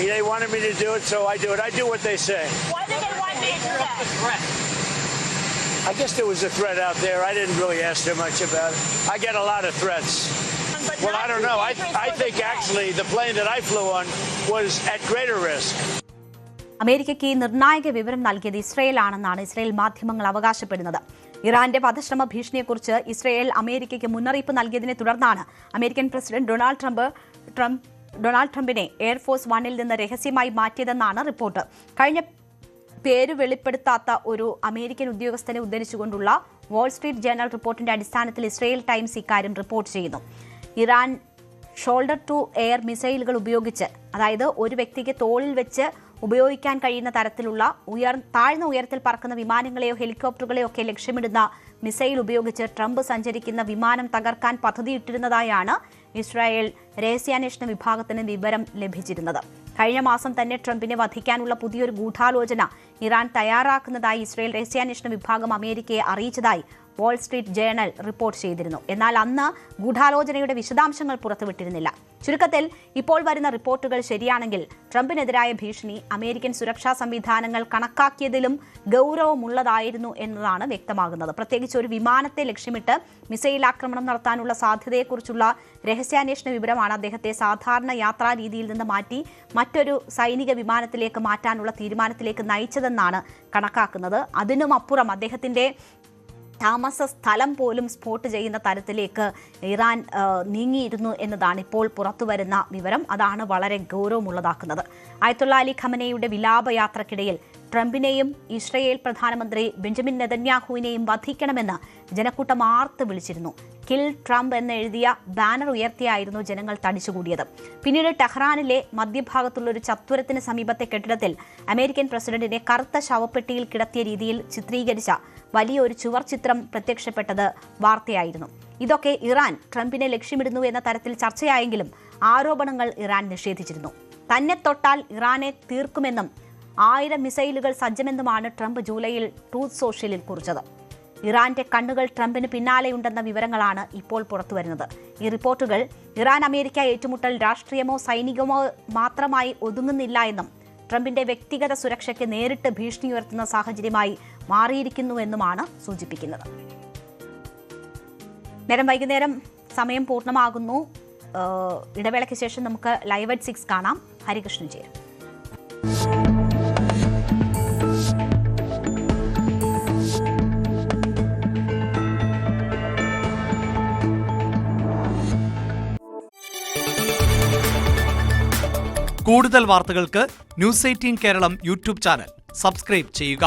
they wanted me to do it, so I do it. I do what they say. Why did they want me to do that? I guess there was a threat out there. I didn't really ask too much about it. I get a lot of threats. Well, I don't know. I think actually the plane that I flew on was at greater risk. അമേരിക്കയ്ക്ക് നിർണായക വിവരം നൽകിയത് ഇസ്രയേലാണെന്നാണ് ഇസ്രയേൽ മാധ്യമങ്ങൾ അവകാശപ്പെടുന്നത്. ഇറാന്റെ വധശ്രമ ഭീഷണിയെക്കുറിച്ച് ഇസ്രയേൽ അമേരിക്കയ്ക്ക് മുന്നറിയിപ്പ് നൽകിയതിനെ തുടർന്നാണ് അമേരിക്കൻ പ്രസിഡന്റ് ഡൊണാൾഡ് ട്രംപിനെ എയർഫോഴ്സ് വണ്ണിൽ നിന്ന് രഹസ്യമായി മാറ്റിയതെന്നാണ് റിപ്പോർട്ട്. കഴിഞ്ഞ പേര് വെളിപ്പെടുത്താത്ത ഒരു അമേരിക്കൻ ഉദ്യോഗസ്ഥനെ ഉദ്ധരിച്ചുകൊണ്ടുള്ള വാൾസ്ട്രീറ്റ് ജേർണൽ റിപ്പോർട്ടിന്റെ അടിസ്ഥാനത്തിൽ ഇസ്രയേൽ ടൈംസ് ഇക്കാര്യം റിപ്പോർട്ട് ചെയ്യുന്നു. ഇറാൻ ഷോൾഡർ ടു എയർ മിസൈലുകൾ ഉപയോഗിച്ച്, അതായത് ഒരു വ്യക്തിക്ക് തോളിൽ വെച്ച് ഉപയോഗിക്കാൻ കഴിയുന്ന തരത്തിലുള്ള താഴ്ന്ന ഉയരത്തിൽ പറക്കുന്ന വിമാനങ്ങളെയോ ഹെലികോപ്റ്ററുകളെയോ ഒക്കെ ലക്ഷ്യമിടുന്ന മിസൈൽ ഉപയോഗിച്ച് ട്രംപ് സഞ്ചരിക്കുന്ന വിമാനം തകർക്കാൻ പദ്ധതിയിട്ടിരുന്നതായാണ് ഇസ്രായേൽ രഹസ്യാന്വേഷണ വിഭാഗത്തിന് വിവരം ലഭിച്ചിരുന്നത്. കഴിഞ്ഞ മാസം തന്നെ ട്രംപിനെ വധിക്കാനുള്ള പുതിയൊരു ഗൂഢാലോചന ഇറാൻ തയ്യാറാക്കുന്നതായി ഇസ്രായേൽ രഹസ്യാന്വേഷണ വിഭാഗം അമേരിക്കയെ അറിയിച്ചതായി വാൾസ്ട്രീറ്റ് ജേർണൽ റിപ്പോർട്ട് ചെയ്തിരുന്നു. എന്നാൽ അന്ന് ഗൂഢാലോചനയുടെ വിശദാംശങ്ങൾ പുറത്തുവിട്ടിരുന്നില്ല. ചുരുക്കത്തിൽ ഇപ്പോൾ വരുന്ന റിപ്പോർട്ടുകൾ ശരിയാണെങ്കിൽ ട്രംപിനെതിരായ ഭീഷണി അമേരിക്കൻ സുരക്ഷാ സംവിധാനങ്ങൾ കണക്കാക്കിയതിലും ഗൗരവമുള്ളതായിരുന്നു എന്നതാണ് വ്യക്തമാകുന്നത്. പ്രത്യേകിച്ച് ഒരു വിമാനത്തെ ലക്ഷ്യമിട്ട് മിസൈൽ ആക്രമണം നടത്താനുള്ള സാധ്യതയെക്കുറിച്ചുള്ള രഹസ്യാന്വേഷണ വിവരമാണ് അദ്ദേഹത്തെ സാധാരണ യാത്രാ രീതിയിൽ നിന്ന് മാറ്റി മറ്റൊരു സൈനിക വിമാനത്തിലേക്ക് മാറ്റാനുള്ള തീരുമാനത്തിലേക്ക് നയിച്ചതെന്നാണ് കണക്കാക്കുന്നത്. അതിനുമപ്പുറം അദ്ദേഹത്തിന്റെ താമസ സ്ഥലം പോലും സ്പോട്ട് ചെയ്യുന്ന തരത്തിലേക്ക് ഇറാൻ നീങ്ങിയിരുന്നു എന്നതാണ് ഇപ്പോൾ പുറത്തുവരുന്ന വിവരം. അതാണ് വളരെ ഗൗരവമുള്ളതാക്കുന്നത്. അയത്തുള്ള അലി ഖമനയുടെ വിലാപയാത്രക്കിടയിൽ ട്രംപിനെയും ഇസ്രയേൽ പ്രധാനമന്ത്രി ബെഞ്ചമിൻ നെതന്യാഹുവിനെയും വധിക്കണമെന്ന് ജനക്കൂട്ടം ആർത്ത് വിളിച്ചിരുന്നു. കിൽ ട്രംപ് എന്നെഴുതിയ ബാനർ ഉയർത്തിയായിരുന്നു ജനങ്ങൾ തടിച്ചുകൂടിയത്. പിന്നീട് ടെഹ്റാനിലെ മധ്യഭാഗത്തുള്ള ഒരു ചത്വരത്തിന് സമീപത്തെ കെട്ടിടത്തിൽ അമേരിക്കൻ പ്രസിഡന്റിനെ കറുത്ത ശവപ്പെട്ടിയിൽ കിടത്തിയ രീതിയിൽ ചിത്രീകരിച്ച വലിയൊരു ചുവർ ചിത്രം പ്രത്യക്ഷപ്പെട്ടത് വാർത്തയായിരുന്നു. ഇതൊക്കെ ഇറാൻ ട്രംപിനെ ലക്ഷ്യമിടുന്നു എന്ന തരത്തിൽ ചർച്ചയായെങ്കിലും ആരോപണങ്ങൾ ഇറാൻ നിഷേധിച്ചിരുന്നു. തന്നെ തൊട്ടാൽ ഇറാനെ തീർക്കുമെന്നും 1000 മിസൈലുകൾ സജ്ജമെന്നുമാണ് ട്രംപ് ജൂലൈയിൽ ട്രൂത്ത് സോഷ്യലിൽ കുറിച്ചത്. ഇറാന്റെ കണ്ണുകൾ ട്രംപിന് പിന്നാലെയുണ്ടെന്ന വിവരങ്ങളാണ് ഇപ്പോൾ പുറത്തുവരുന്നത്. ഈ റിപ്പോർട്ടുകൾ ഇറാൻ അമേരിക്ക ഏറ്റുമുട്ടൽ രാഷ്ട്രീയമോ സൈനികമോ മാത്രമായി ഒതുങ്ങുന്നില്ല എന്നും ട്രംപിന്റെ വ്യക്തിഗത സുരക്ഷയ്ക്ക് നേരിട്ട് ഭീഷണി ഉയർത്തുന്ന സാഹചര്യമായി മാറിയിരിക്കുന്നുവെന്നുമാണ് സൂചിപ്പിക്കുന്നത്. വൈകുന്നേരം സമയം പൂർണ്ണമാകുന്നു. ഇടവേളയ്ക്ക് ശേഷം നമുക്ക് ലൈവ് അറ്റ് 6 കാണാം. ഹരികൃഷ്ണൻ ചേരും. കൂടുതൽ വാർത്തകൾക്ക് news 18 Keralam YouTube channel subscribe ചെയ്യുക.